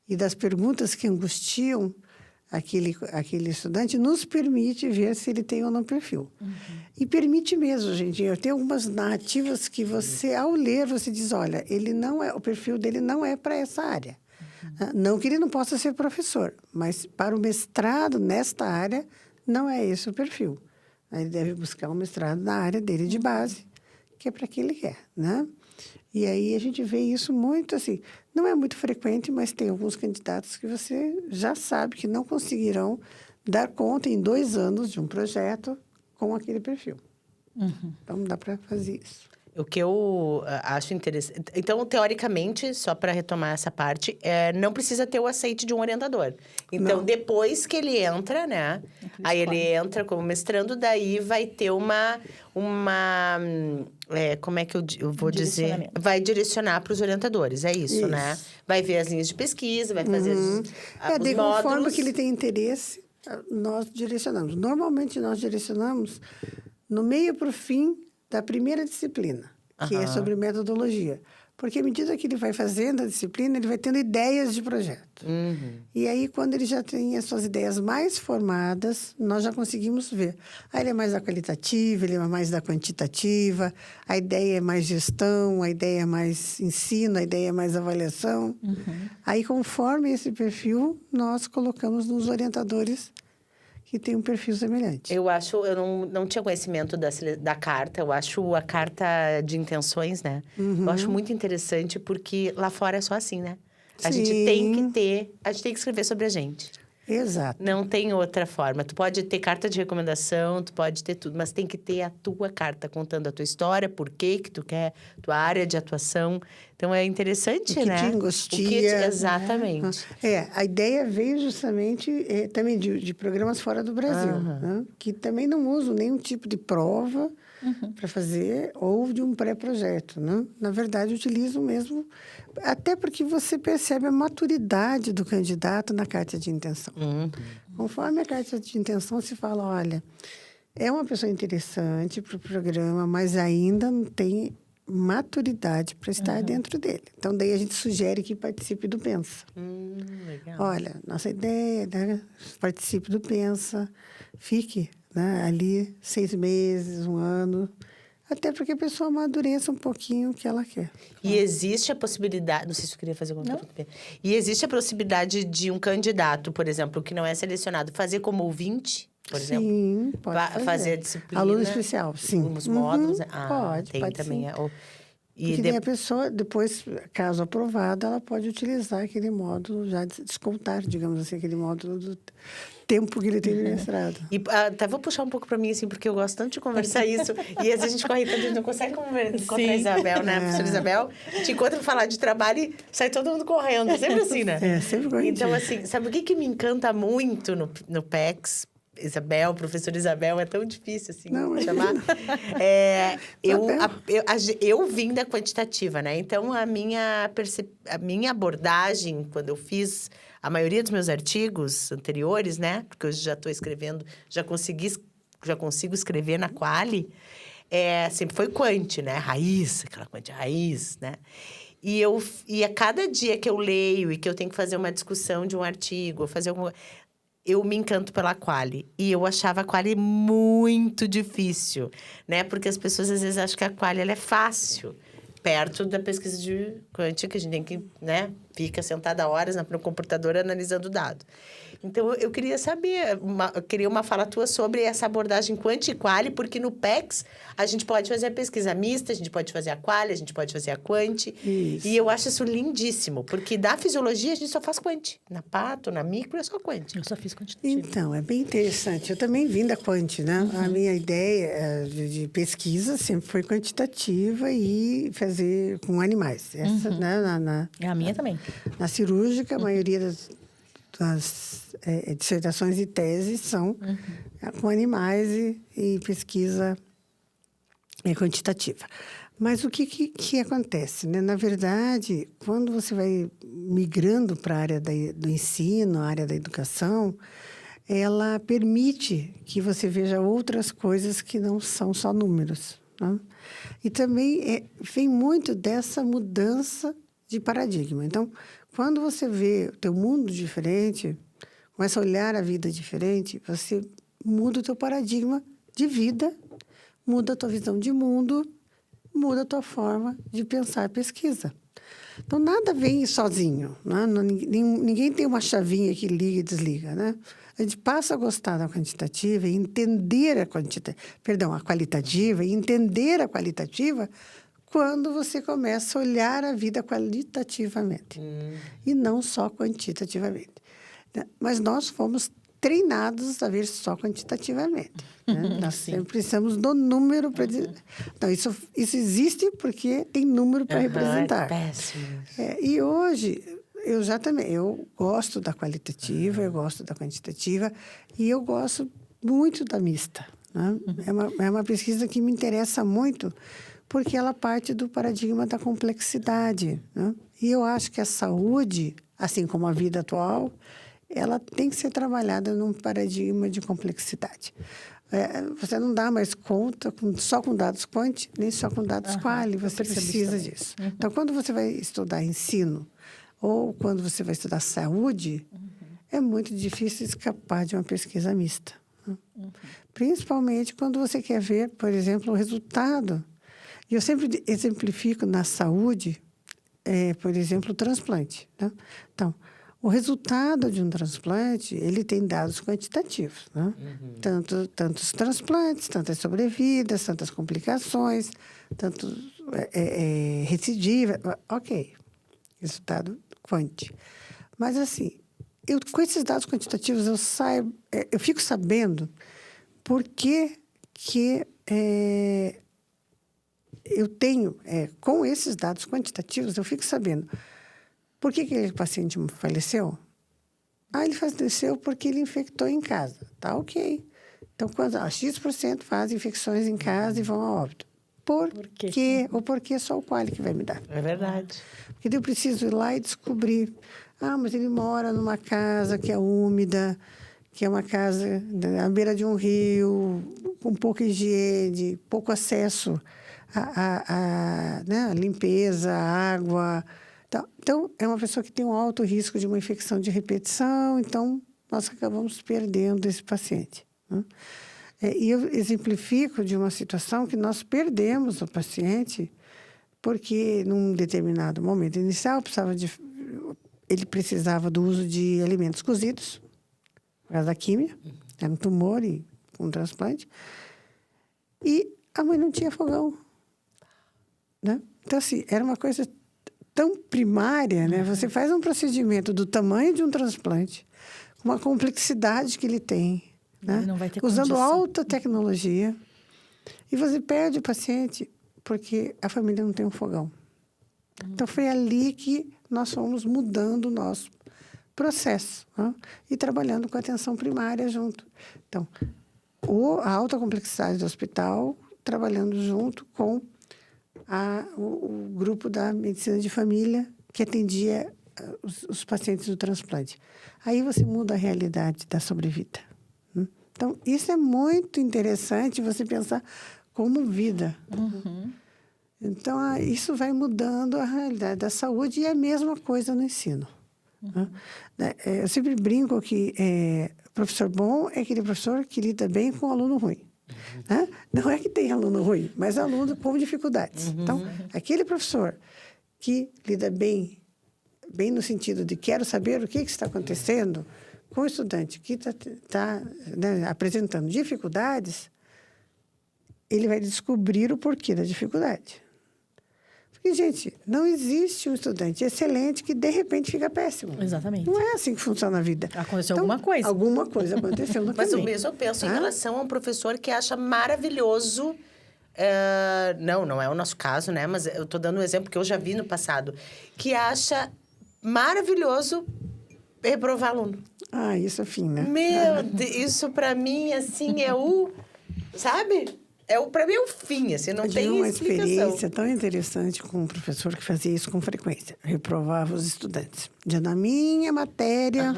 e das perguntas que angustiam aquele estudante nos permite ver se ele tem ou não perfil. E permite mesmo, gente. Eu tenho algumas narrativas que você, ao ler, você diz, olha, o perfil dele não é para essa área. Não que ele não possa ser professor, mas para o mestrado nesta área, não é esse o perfil. Ele deve buscar um mestrado na área dele de base, que é para que ele quer, né? E aí a gente vê isso muito assim, não é muito frequente, mas tem alguns candidatos que você já sabe que não conseguirão dar conta em 2 anos de um projeto com aquele perfil. Então, dá para fazer isso. O que eu acho interessante... Então, teoricamente, só para retomar essa parte, não precisa ter o aceite de um orientador. Então, não. Depois que ele entra, né? Aí ele entra como mestrando, daí vai ter uma como é que eu vou dizer? Vai direcionar para os orientadores, é isso, né? Vai ver as linhas de pesquisa, vai fazer os módulos. Conforme que ele tem interesse, nós direcionamos. Normalmente, nós direcionamos no meio para o fim da primeira disciplina, que é sobre metodologia. Porque à medida que ele vai fazendo a disciplina, ele vai tendo ideias de projeto. E aí, quando ele já tem as suas ideias mais formadas, nós já conseguimos ver. Aí ele é mais da qualitativa, ele é mais da quantitativa, a ideia é mais gestão, a ideia é mais ensino, a ideia é mais avaliação. Aí, conforme esse perfil, nós colocamos nos orientadores que tem um perfil semelhante. Eu não tinha conhecimento da carta, eu acho a carta de intenções, né? Eu acho muito interessante, porque lá fora é só assim, né? A gente tem que escrever sobre a gente. Exato. Não tem outra forma. Tu pode ter carta de recomendação, tu pode ter tudo, mas tem que ter a tua carta contando a tua história, por que tu quer, tua área de atuação. Então, é interessante, O que né? te angustia. Exatamente. A ideia veio justamente também de programas fora do Brasil, né? Que também não usam nenhum tipo de prova para fazer ou de um pré-projeto, né? Na verdade, utilizam mesmo, até porque você percebe a maturidade do candidato na carta de intenção. Conforme a carta de intenção, se fala, olha, é uma pessoa interessante para o programa, mas ainda não tem maturidade para estar dentro dele. Então, daí a gente sugere que participe do Pensa. Legal. Olha, nossa ideia, né? Participe do Pensa, fique, né, ali 6 meses, 1 ano, até porque a pessoa amadureça um pouquinho o que ela quer. E existe a possibilidade... Não sei se eu queria fazer alguma pergunta. E existe a possibilidade de um candidato, por exemplo, que não é selecionado, fazer como ouvinte, por exemplo? Sim, pode fazer a disciplina. Aluno especial, sim. Os módulos. Pode também. sim. E Porque daí a pessoa, depois, caso aprovada, ela pode utilizar aquele módulo, já descontar, digamos assim, aquele módulo do tempo que ele tem de mestrado. E até vou puxar um pouco para mim, assim, porque eu gosto tanto de conversar isso. E às vezes a gente corre tanto, a gente não consegue encontrar a Isabel, né? A professora Isabel, te encontra para falar de trabalho e sai todo mundo correndo. Sempre assim, né? Sempre correndo. Então, assim, sabe o que me encanta muito no PEX? Isabel, professora Isabel, é tão difícil, assim, chamar. Eu vim da quantitativa, né? Então, a minha abordagem, quando eu fiz a maioria dos meus artigos anteriores, né? Porque hoje já estou escrevendo, já consigo escrever na Quali, sempre foi quant, né? Raiz, aquela quant raiz, né? E a cada dia que eu leio e que eu tenho que fazer uma discussão de um artigo, eu me encanto pela Quali. E eu achava a Quali muito difícil, né? Porque as pessoas, às vezes, acham que a Quali ela é fácil. Perto da pesquisa de quant, que a gente tem que, né? Fica sentada horas no computador analisando o dado. Então, eu queria saber, eu queria uma fala tua sobre essa abordagem quant e quali, porque no PEX a gente pode fazer a pesquisa mista, a gente pode fazer a quali, a gente pode fazer a quant. Isso. E eu acho isso lindíssimo, porque da fisiologia a gente só faz quant. Na pato, na micro, é só quant. Eu só fiz quantitativa. Então, é bem interessante. Eu também vim da quant, né? A minha ideia de pesquisa sempre foi quantitativa e fazer com animais. Essa, né? É a minha também. Na cirúrgica, a maioria das dissertações e teses são com animais e pesquisa quantitativa. Mas o que acontece, né? Na verdade, quando você vai migrando para a área do ensino, a área da educação, ela permite que você veja outras coisas que não são só números, né? E também vem muito dessa mudança de paradigma. Então, quando você vê o teu mundo diferente, começa a olhar a vida diferente, você muda o teu paradigma de vida, muda a tua visão de mundo, muda a tua forma de pensar a pesquisa. Então, nada vem sozinho, né? Ninguém tem uma chavinha que liga e desliga, né? A gente passa a gostar da quantitativa e entender a qualitativa e entender a qualitativa quando você começa a olhar a vida qualitativamente e não só quantitativamente. Mas nós fomos treinados a ver só quantitativamente, né? Nós sempre precisamos do número para dizer. Então, isso existe porque tem número para representar. Péssimo. E hoje, eu gosto da qualitativa, eu gosto da quantitativa e eu gosto muito da mista, né? É uma pesquisa que me interessa muito porque ela parte do paradigma da complexidade, né? E eu acho que a saúde, assim como a vida atual, ela tem que ser trabalhada num paradigma de complexidade. Você não dá mais conta só com dados quant, nem só com dados quali, você precisa disso. Então, quando você vai estudar ensino ou quando você vai estudar saúde, é muito difícil escapar de uma pesquisa mista, né? Principalmente quando você quer ver, por exemplo, o resultado. E eu sempre exemplifico na saúde, por exemplo, o transplante, né? Então, o resultado de um transplante, ele tem dados quantitativos, né? Tantos transplantes, tantas sobrevidas, tantas complicações, tanto recidiva, ok, resultado quant. Mas, assim, com esses dados quantitativos, eu fico sabendo por que eu tenho, com esses dados quantitativos, eu fico sabendo por que aquele paciente faleceu. Ele faleceu porque ele infectou em casa. Tá ok. Então, X% faz infecções em casa e vão a óbito. Por quê? Ou porque só o quali que vai me dar. É verdade. Porque eu preciso ir lá e descobrir. Mas ele mora numa casa que é úmida, que é uma casa à beira de um rio, com pouca higiene, pouco acesso à limpeza, à água. Então, é uma pessoa que tem um alto risco de uma infecção de repetição, então nós acabamos perdendo esse paciente. Né? E eu exemplifico de uma situação que nós perdemos o paciente porque, num determinado momento inicial, ele precisava do uso de alimentos cozidos, por causa da químia, era um tumor e um transplante, e a mãe não tinha fogão. Né? Então, assim, era uma coisa tão primária, né? Você faz um procedimento do tamanho de um transplante, com uma complexidade que ele tem, né? Não vai ter usando condição. alta tecnologia, e você perde o paciente porque a família não tem um fogão. Então, foi ali que nós fomos mudando o nosso processo, né? E trabalhando com a atenção primária junto. Então, a alta complexidade do hospital, trabalhando junto com o grupo da medicina de família que atendia os pacientes do transplante. Aí você muda a realidade da sobrevida. Então, isso é muito interessante, você pensar como vida. Uhum. Então, isso vai mudando a realidade da saúde e é a mesma coisa no ensino. Uhum. Eu sempre brinco que professor bom é aquele professor que lida bem com aluno ruim. Né? Não é que tem aluno ruim, mas aluno com dificuldades. Uhum. Então, aquele professor que lida bem no sentido de quero saber o que está acontecendo com o estudante que está apresentando dificuldades, ele vai descobrir o porquê da dificuldade. Porque, gente, não existe um estudante excelente que, de repente, fica péssimo. Exatamente. Não é assim que funciona a vida. Aconteceu alguma coisa. Alguma coisa aconteceu no Mas caminho. o mesmo eu penso em relação a um professor que acha maravilhoso... não é o nosso caso, né? Mas eu estou dando um exemplo que eu já vi no passado. Que acha maravilhoso reprovar aluno. Isso é fim, né? Meu Deus, isso para mim, assim, é o... Sabe? Para mim é o fim, assim, não tem uma explicação. Experiência tão interessante com um professor que fazia isso com frequência. Reprovava os estudantes. Na minha matéria,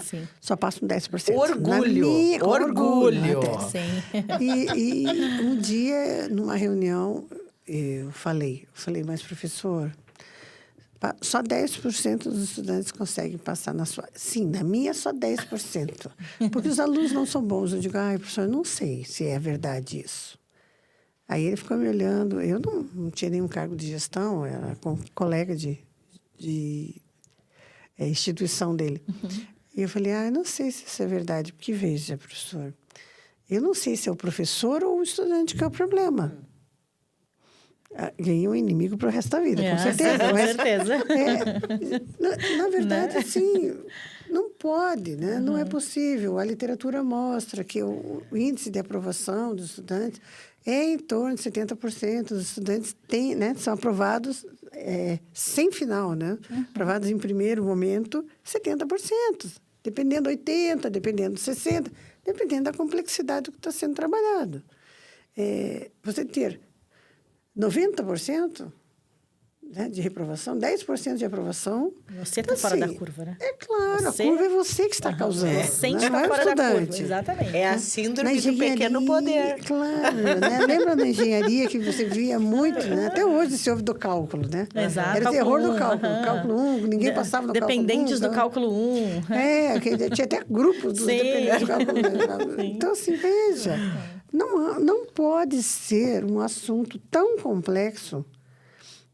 Sim. só passam 10%. Orgulho! Orgulho! Sim. E um dia, numa reunião, eu falei, mas professor, só 10% dos estudantes conseguem passar na sua... Sim, na minha só 10%. Porque os alunos não são bons. Eu digo, professor, eu não sei se é verdade isso. Aí ele ficou me olhando. Eu não tinha nenhum cargo de gestão, era colega de instituição dele. Uhum. E eu falei, não sei se isso é verdade. Porque, veja, professor, eu não sei se é o professor ou o estudante que é o problema. Ganhei um inimigo para o resto da vida, com certeza. Com certeza. Na verdade, assim, não pode, né? Uhum. Não é possível. A literatura mostra que o índice de aprovação dos estudantes é em torno de 70%. Os estudantes são aprovados sem final, né? Uhum. Aprovados em primeiro momento, 70%. Dependendo de 80%, dependendo de 60%, dependendo da complexidade do que está sendo trabalhado. Você ter 90%, né, de reprovação, 10% de aprovação. Você está fora da curva, né? É claro, a curva é você que está causando. Você né? está fora da curva, exatamente. É a síndrome do pequeno poder. Claro, né? Lembra na engenharia que você via muito, né? Até hoje se ouve do cálculo, né? Exato. Era o terror do cálculo. Cálculo 1, ninguém passava no Dependentes cálculo 1. do cálculo 1. Tinha até grupos dos dependentes do cálculo 1. Então, assim, veja, não pode ser um assunto tão complexo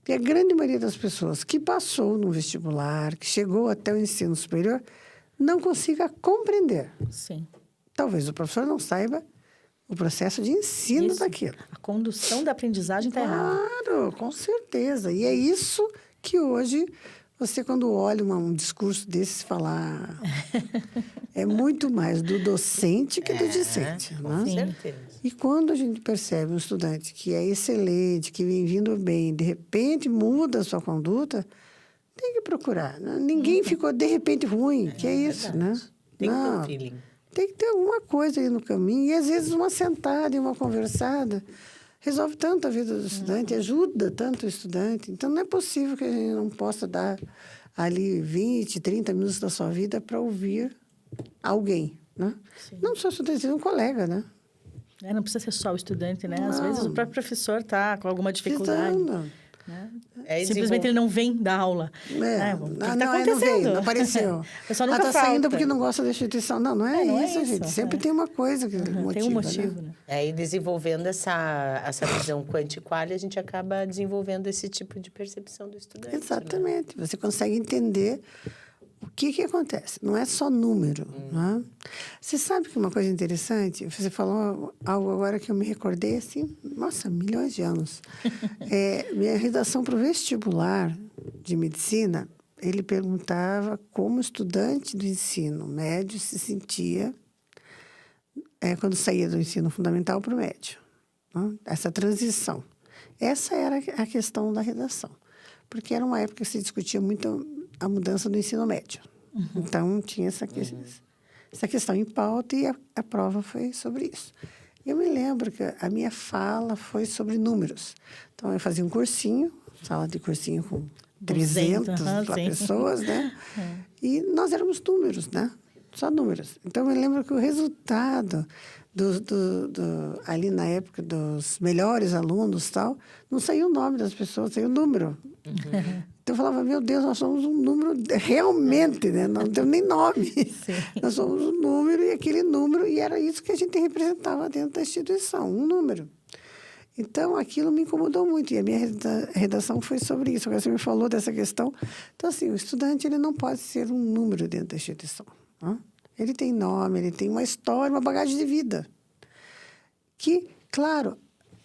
que a grande maioria das pessoas que passou no vestibular, que chegou até o ensino superior, não consiga compreender. Sim. Talvez o professor não saiba o processo de ensino daquilo. A condução da aprendizagem está errada. Claro, com certeza. E é isso que hoje Você, quando olha um discurso desses, fala... é muito mais do docente que do discente, com né? certeza. E quando a gente percebe um estudante que é excelente, que vem vindo bem, de repente muda a sua conduta, tem que procurar. Né? Ninguém ficou, de repente, ruim. Que é isso, né? Tem que ter Não, um feeling. tem que ter alguma coisa aí no caminho. E, às vezes, uma sentada e uma conversada resolve tanto a vida do estudante, ajuda tanto o estudante. Então, não é possível que a gente não possa dar ali 20, 30 minutos da sua vida para ouvir alguém, né? Não só estudante, um colega, né? Não precisa ser só o estudante, né? Às Não. vezes o próprio professor está com alguma dificuldade. Precisando. Né? É Simplesmente ele não vem da aula. O que está Não acontecendo? veio, não apareceu. O pessoal nunca Está falta. saindo porque não gosta da instituição. Não, não é não é isso, isso, gente. Sempre tem uma coisa que motiva, Tem um motivo, né? né? E desenvolvendo essa visão quanti-quali, a gente acaba desenvolvendo esse tipo de percepção do estudante. Né? Exatamente. Você consegue entender o que acontece. Não é só número. Né? Você sabe que uma coisa interessante? Você falou algo agora que eu me recordei, assim, nossa, milhões de anos. Minha redação para o vestibular de medicina, ele perguntava como o estudante do ensino médio se sentia quando saía do ensino fundamental para o médio. Né? Essa transição. Essa era a questão da redação. Porque era uma época que se discutia muito a mudança do ensino médio. Então, tinha essa questão em pauta e a prova foi sobre isso. Eu me lembro que a minha fala foi sobre números. Então, eu fazia um cursinho, sala de cursinho com 300 pessoas, né? E nós éramos números, né? Só números. Então, eu me lembro que o resultado ali na época dos melhores alunos tal, não saiu o nome das pessoas, saiu o número. Então, eu falava, meu Deus, nós somos um número realmente, né? Não temos nem nome. Nós somos um número e aquele número, e era isso que a gente representava dentro da instituição, um número. Então, aquilo me incomodou muito, e a minha redação foi sobre isso. Agora, você me falou dessa questão. Então, assim, o estudante, ele não pode ser um número dentro da instituição. Né? Ele tem nome, ele tem uma história, uma bagagem de vida. Que, claro,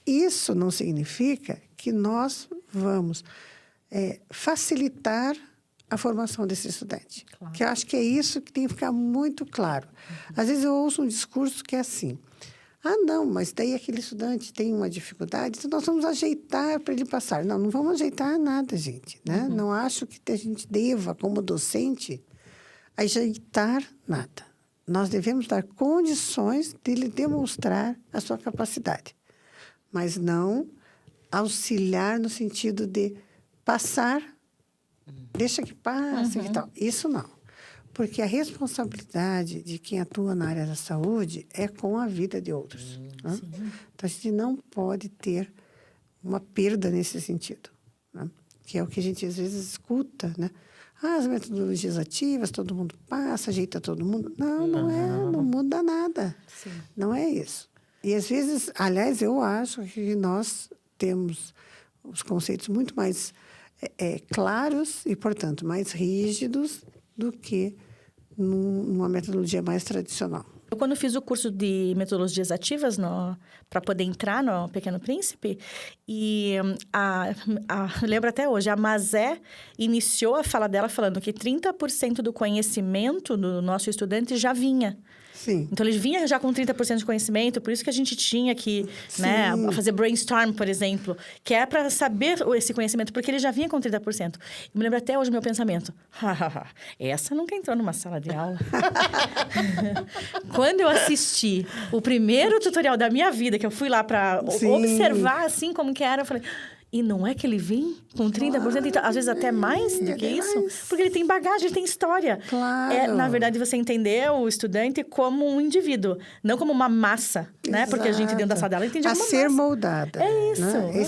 isso não significa que nós vamos facilitar a formação desse estudante. Claro. Que eu acho que é isso que tem que ficar muito claro. Às vezes eu ouço um discurso que é assim, não, mas daí aquele estudante tem uma dificuldade, então nós vamos ajeitar para ele passar. Não vamos ajeitar nada, gente. Né? Não acho que a gente deva, como docente, ajeitar nada. Nós devemos dar condições dele demonstrar a sua capacidade, mas não auxiliar no sentido de passar, deixa que passe e tal. Isso não. Porque a responsabilidade de quem atua na área da saúde é com a vida de outros. Né? Então, a gente não pode ter uma perda nesse sentido. Né? Que é o que a gente, às vezes, escuta, né? As metodologias ativas, todo mundo passa, ajeita todo mundo. Não não muda nada. Sim. Não é isso. E, às vezes, aliás, eu acho que nós temos os conceitos muito mais claros e, portanto, mais rígidos do que numa metodologia mais tradicional. Eu, quando fiz o curso de metodologias ativas para poder entrar no Pequeno Príncipe, e lembro até hoje, a Mazé iniciou a fala dela falando que 30% do conhecimento do nosso estudante já vinha. Sim. Então, ele vinha já com 30% de conhecimento, por isso que a gente tinha que fazer brainstorm, por exemplo, que é para saber esse conhecimento, porque ele já vinha com 30%. Eu me lembro até hoje o meu pensamento. Essa nunca entrou numa sala de aula. Quando eu assisti o primeiro tutorial da minha vida, que eu fui lá para observar, assim, como que era, eu falei... E não é que ele vem com 30%, então, às vezes até mais do que isso, porque ele tem bagagem, ele tem história. Claro. Na verdade, você entender o estudante como um indivíduo, não como uma massa, né? Porque a gente dentro da sala dela entende como uma massa. A ser moldada. É isso. Né?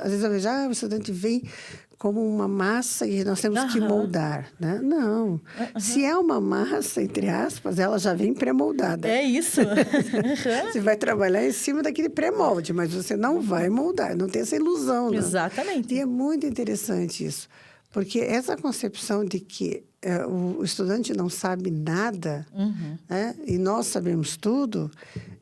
Às vezes eu vejo, o estudante vem como uma massa e nós temos que moldar, né? Não. Se é uma massa, entre aspas, ela já vem pré-moldada. É isso. Você vai trabalhar em cima daquele pré-molde, mas você não vai moldar, não tem essa ilusão. Né? Exatamente. E é muito interessante isso, porque essa concepção de que o estudante não sabe nada, né? E nós sabemos tudo,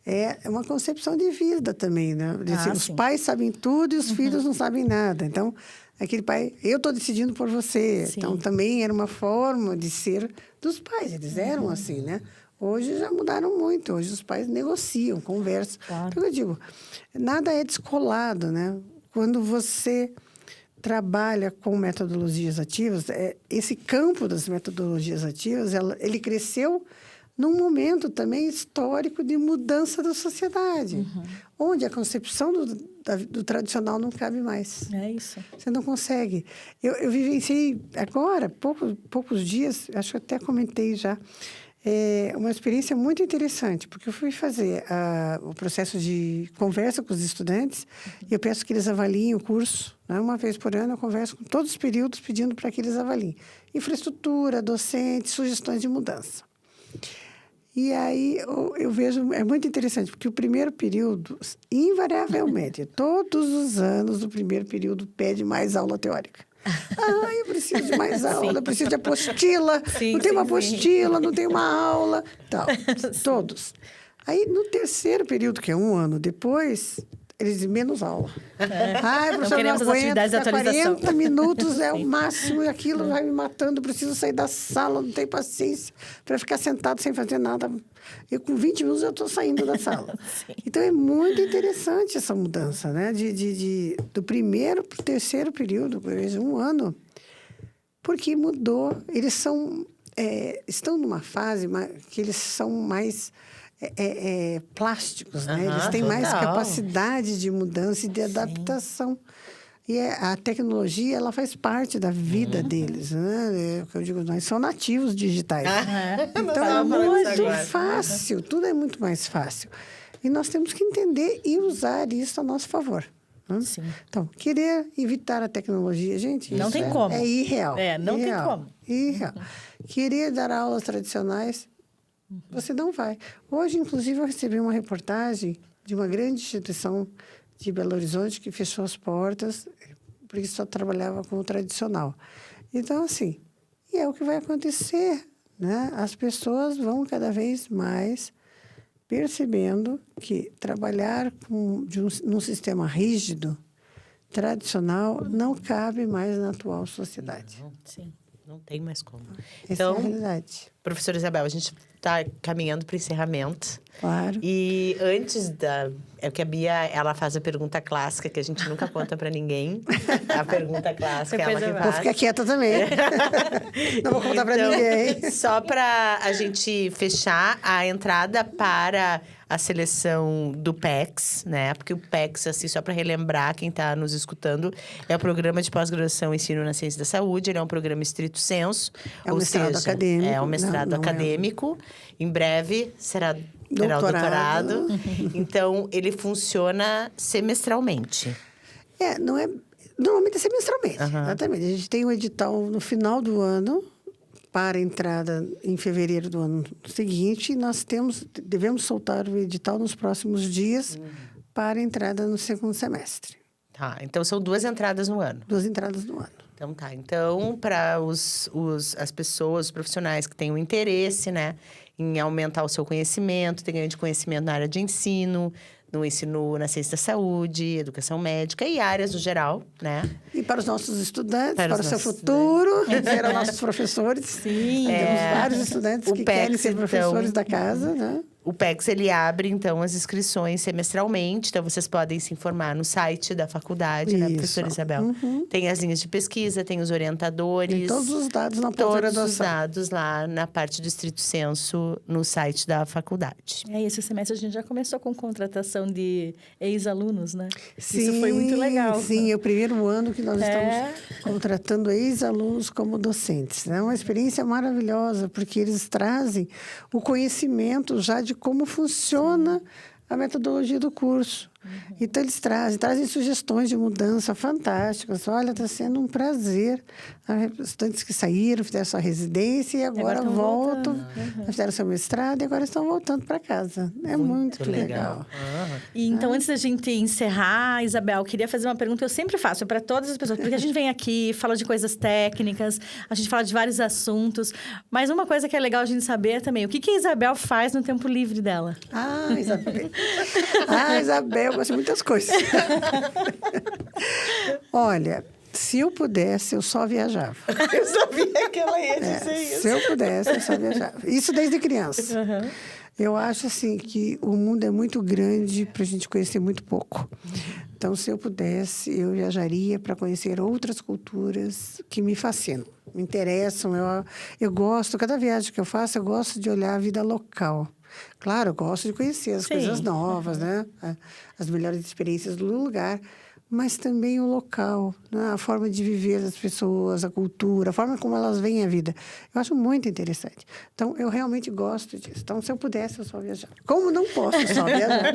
é uma concepção de vida também, né? Os sim. pais sabem tudo e os filhos não sabem nada. Então, aquele pai, eu estou decidindo por você. Sim. Então, também era uma forma de ser dos pais. Eles eram assim, né? Hoje já mudaram muito. Hoje os pais negociam, conversam. Claro. Então, eu digo, nada é descolado, né? Quando você trabalha com metodologias ativas, esse campo das metodologias ativas, ele cresceu num momento também histórico de mudança da sociedade, onde a concepção do tradicional não cabe mais. É isso. Você não consegue. Eu vivenciei agora, poucos dias, acho que até comentei já, uma experiência muito interessante, porque eu fui fazer o processo de conversa com os estudantes e eu peço que eles avaliem o curso. Né? Uma vez por ano eu converso com todos os períodos pedindo para que eles avaliem. Infraestrutura, docentes, sugestões de mudança. E aí eu vejo, é muito interessante, porque o primeiro período, invariavelmente, todos os anos, o primeiro período pede mais aula teórica. Eu preciso de mais aula, eu preciso de apostila, não tem uma apostila, não tem uma aula, tal. Todos. Aí, no terceiro período, que é um ano depois, eles dizem menos aula. Professor, queremos não as atividades de aguento, atualização. 40 minutos é o máximo e aquilo vai me matando, eu preciso sair da sala, não tenho paciência para ficar sentado sem fazer nada. Eu, com 20 minutos, eu estou saindo da sala. Então, é muito interessante essa mudança, né? Do primeiro para o terceiro período, por exemplo, um ano, porque mudou. Eles estão numa fase que eles são mais plásticos, né? Eles têm mais capacidade de mudança e de adaptação. E a tecnologia, ela faz parte da vida deles, né? Eu digo, nós somos nativos digitais. Então, é muito fácil. Tudo é muito mais fácil. E nós temos que entender e usar isso a nosso favor. Sim. Então, querer evitar a tecnologia, gente, não isso tem como. É irreal. Não tem como. Irreal. Querer dar aulas tradicionais, você não vai. Hoje, inclusive, eu recebi uma reportagem de uma grande instituição de Belo Horizonte que fechou as portas porque só trabalhava com o tradicional. Então, assim, e é o que vai acontecer, né? As pessoas vão cada vez mais percebendo que trabalhar num sistema rígido, tradicional, não cabe mais na atual sociedade. Sim. Não tem mais como. Essa é a realidade. Professora Isabel, a gente está caminhando para o encerramento. Claro. E antes é que a Bia, ela faz a pergunta clássica, que a gente nunca conta para ninguém. A pergunta clássica, ela que faz. Vou ficar quieta também. Não vou contar para ninguém. Só para a gente fechar a entrada para a seleção do PECS, né? Porque o PECS, assim, só para relembrar quem está nos escutando, é o Programa de Pós-Graduação em Ensino na Ciência da Saúde. Ele é um programa estrito sensu. É um mestrado acadêmico. É um mestrado acadêmico. Em breve terá o doutorado. Então, ele funciona semestralmente. Normalmente é semestralmente. Exatamente. A gente tem um edital no final do ano, para entrada em fevereiro do ano seguinte. Nós devemos soltar o edital nos próximos dias para entrada no segundo semestre. Tá, então são 2 entradas no ano. 2 entradas no ano. Então tá. Então, para as pessoas, os profissionais que tenham interesse, né, em aumentar o seu conhecimento, ter ganho de conhecimento na área de ensino, no ensino na ciência da saúde, educação médica e áreas no geral, né? E para os nossos estudantes, para o seu nossos futuro, serão nossos professores. Sim. Temos vários estudantes que querem ser professores da casa, né? O PECS, ele abre, então, as inscrições semestralmente. Então, vocês podem se informar no site da faculdade, né, professora Isabel? Tem as linhas de pesquisa, tem os orientadores. Tem todos os dados na pós-graduação. Todos os dados lá na parte do estrito sensu, no site da faculdade. Esse semestre a gente já começou com contratação de ex-alunos, né? Sim, isso foi muito legal. Sim, é o primeiro ano que nós estamos contratando ex-alunos como docentes. É uma experiência maravilhosa, porque eles trazem o conhecimento já de como funciona a metodologia do curso. Então, eles trazem sugestões de mudança fantásticas. Olha, está sendo um prazer. Estudantes que saíram, fizeram sua residência e agora voltam, fizeram seu mestrado e agora estão voltando para casa. É muito legal. E então, antes da gente encerrar, Isabel, eu queria fazer uma pergunta que eu sempre faço para todas as pessoas, porque a gente vem aqui, fala de coisas técnicas, a gente fala de vários assuntos, mas uma coisa que é legal a gente saber também, o que a Isabel faz no tempo livre dela? Isabel. Isabel, eu gosto de muitas coisas. Olha, se eu pudesse, eu só viajava. Eu sabia que ela ia dizer isso. Se eu pudesse, eu só viajava. Isso desde criança. Eu acho, assim, que o mundo é muito grande para a gente conhecer muito pouco. Então, se eu pudesse, eu viajaria para conhecer outras culturas que me fascinam, me interessam. Eu gosto, cada viagem que eu faço, eu gosto de olhar a vida local. Claro, eu gosto de conhecer as coisas novas, né? As melhores experiências do lugar, mas também o local, né? A forma de viver das pessoas, a cultura, a forma como elas veem a vida. Eu acho muito interessante. Então, eu realmente gosto disso. Então, se eu pudesse, eu só viajava. Como não posso só viajar?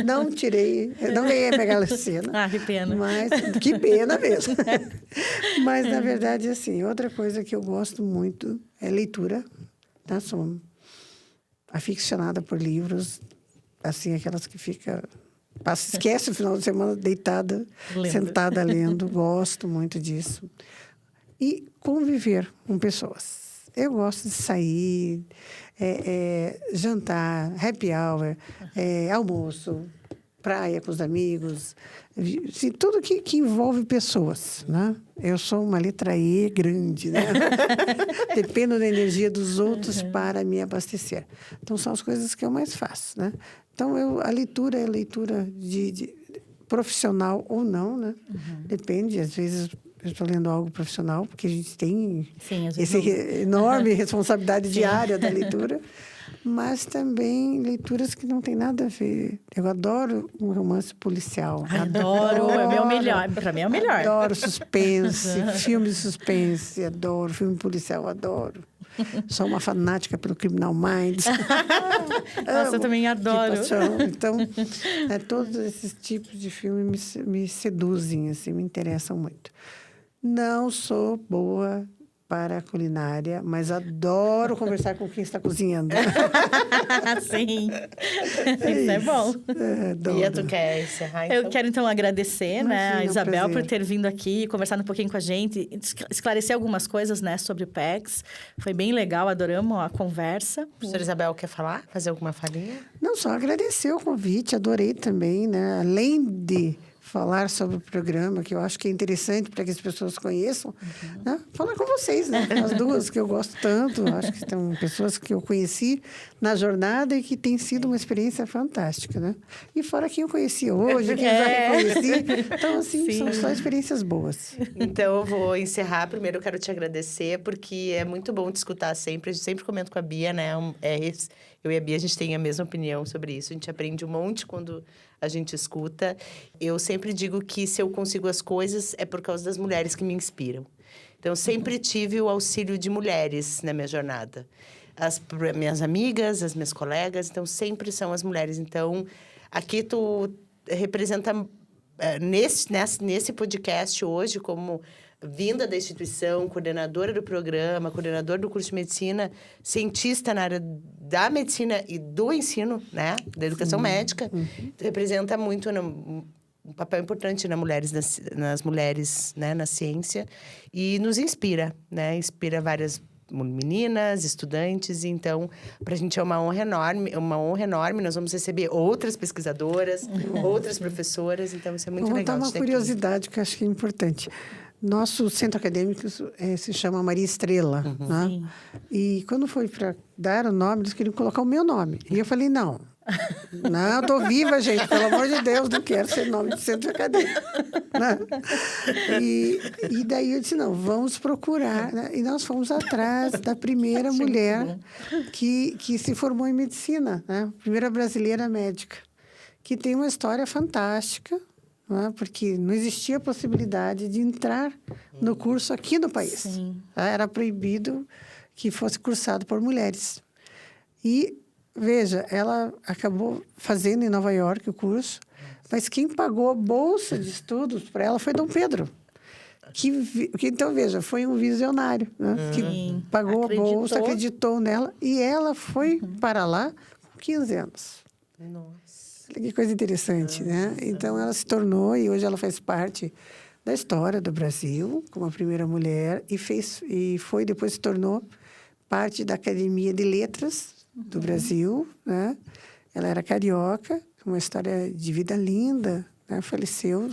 Não tirei, não ganhei a Mega Sena. Que pena. Mas, que pena mesmo. Mas, na verdade, assim, outra coisa que eu gosto muito é leitura. Tá? Sou aficionada por livros, assim, aquelas que esquece o final de semana deitada, sentada lendo. Gosto muito disso. E conviver com pessoas. Eu gosto de sair, jantar, happy hour, almoço, praia com os amigos, assim, tudo que envolve pessoas, né? Eu sou uma letra E grande, né? Dependo da energia dos outros para me abastecer. Então, são as coisas que eu mais faço, né? Então, a leitura é leitura de profissional ou não, né? Depende, às vezes eu estou lendo algo profissional, porque a gente tem essa enorme responsabilidade diária da leitura, mas também leituras que não têm nada a ver. Eu adoro um romance policial. Adoro, é meu melhor. Para mim é o melhor. Adoro suspense, filme de suspense, adoro. Filme policial, adoro. Sou uma fanática pelo Criminal Minds. Nossa, eu também adoro. Então, todos esses tipos de filme me seduzem, assim, me interessam muito. Não sou boa para a culinária, mas adoro conversar com quem está cozinhando. Sim, isso é bom. Bia, tu quer encerrar, então? Eu quero, então, agradecer, né, a Isabel prazer. por ter vindo aqui, conversar um pouquinho com a gente, esclarecer algumas coisas, né, sobre o PECS. Foi bem legal, adoramos a conversa. Professora Isabel, quer falar? Fazer alguma falinha? Não, só agradecer o convite, adorei também, né? Além de falar sobre o programa, que eu acho que é interessante para que as pessoas conheçam, né? Falar com vocês, né? As duas que eu gosto tanto, acho que são pessoas que eu conheci na jornada e que tem sido uma experiência fantástica, né? E fora quem eu conheci hoje, quem eu já reconheci. Então, assim, são só experiências boas. Então, eu vou encerrar. Primeiro, eu quero te agradecer, porque é muito bom te escutar sempre. Eu sempre comento com a Bia, né? Eu e a Bia, a gente tem a mesma opinião sobre isso. A gente aprende um monte quando a gente escuta. Eu sempre digo que se eu consigo as coisas é por causa das mulheres que me inspiram. Então, eu sempre tive o auxílio de mulheres na minha jornada. As minhas amigas, as minhas colegas, então, sempre são as mulheres. Então, aqui tu representa, nesse podcast hoje, como vinda da instituição, coordenadora do programa, coordenadora do curso de medicina, cientista na área da medicina e do ensino, né? Da educação médica. Representa muito um papel importante nas mulheres, né? Na ciência. E nos inspira, né? Inspira várias meninas, estudantes. Então, para a gente é uma honra enorme. Nós vamos receber outras pesquisadoras, outras professoras. Então, isso é muito legal. Vou contar uma curiosidade que eu acho que é importante. Nosso centro acadêmico se chama Maria Estrela, né? E quando foi para dar o nome, eles queriam colocar o meu nome. E eu falei, não, eu tô viva, gente, pelo amor de Deus, não quero ser nome de centro acadêmico. Né? E daí eu disse, não, vamos procurar. Né? E nós fomos atrás da primeira mulher que se formou em medicina, né? Primeira brasileira médica, que tem uma história fantástica, né? Porque não existia a possibilidade de entrar no curso aqui no país. Era proibido que fosse cursado por mulheres. E Veja, ela acabou fazendo em Nova York o curso, mas quem pagou a bolsa de estudos para ela foi Dom Pedro. Então, veja, foi um visionário, né? Que pagou a bolsa, acreditou nela, e ela foi para lá com 15 anos. Nossa. Olha que coisa interessante, né? Então, ela se tornou, e hoje ela faz parte da história do Brasil, como a primeira mulher, depois se tornou parte da Academia de Letras do Brasil, né? Ela era carioca, uma história de vida linda, né? Faleceu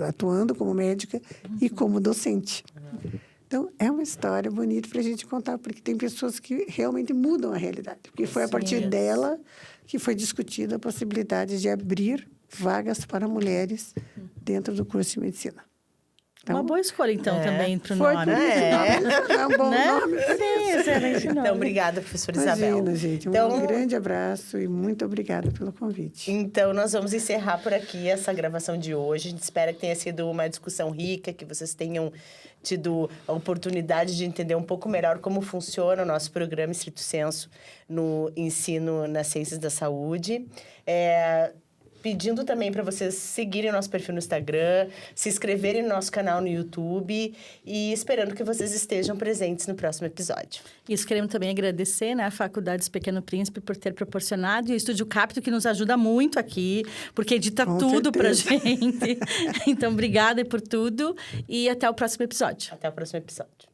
atuando como médica e como docente. Então, é uma história bonita para a gente contar, porque tem pessoas que realmente mudam a realidade. Porque foi a partir dela que foi discutida a possibilidade de abrir vagas para mulheres dentro do curso de medicina. Então, uma boa escolha, então, também para o foi nome. É um bom nome. Sim, excelente nome. Então, obrigada, professora Imagina, Isabel. gente. Então, Um grande abraço e muito obrigada pelo convite. Então, nós vamos encerrar por aqui essa gravação de hoje. A gente espera que tenha sido uma discussão rica, que vocês tenham tido a oportunidade de entender um pouco melhor como funciona o nosso programa Stricto Sensu no ensino nas ciências da saúde. Pedindo também para vocês seguirem o nosso perfil no Instagram, se inscreverem no nosso canal no YouTube e esperando que vocês estejam presentes no próximo episódio. Isso, queremos também agradecer, né, a Faculdade Pequeno Príncipe por ter proporcionado e o Estúdio Capto, que nos ajuda muito aqui, porque edita tudo pra gente. Então, obrigada por tudo e até o próximo episódio. Até o próximo episódio.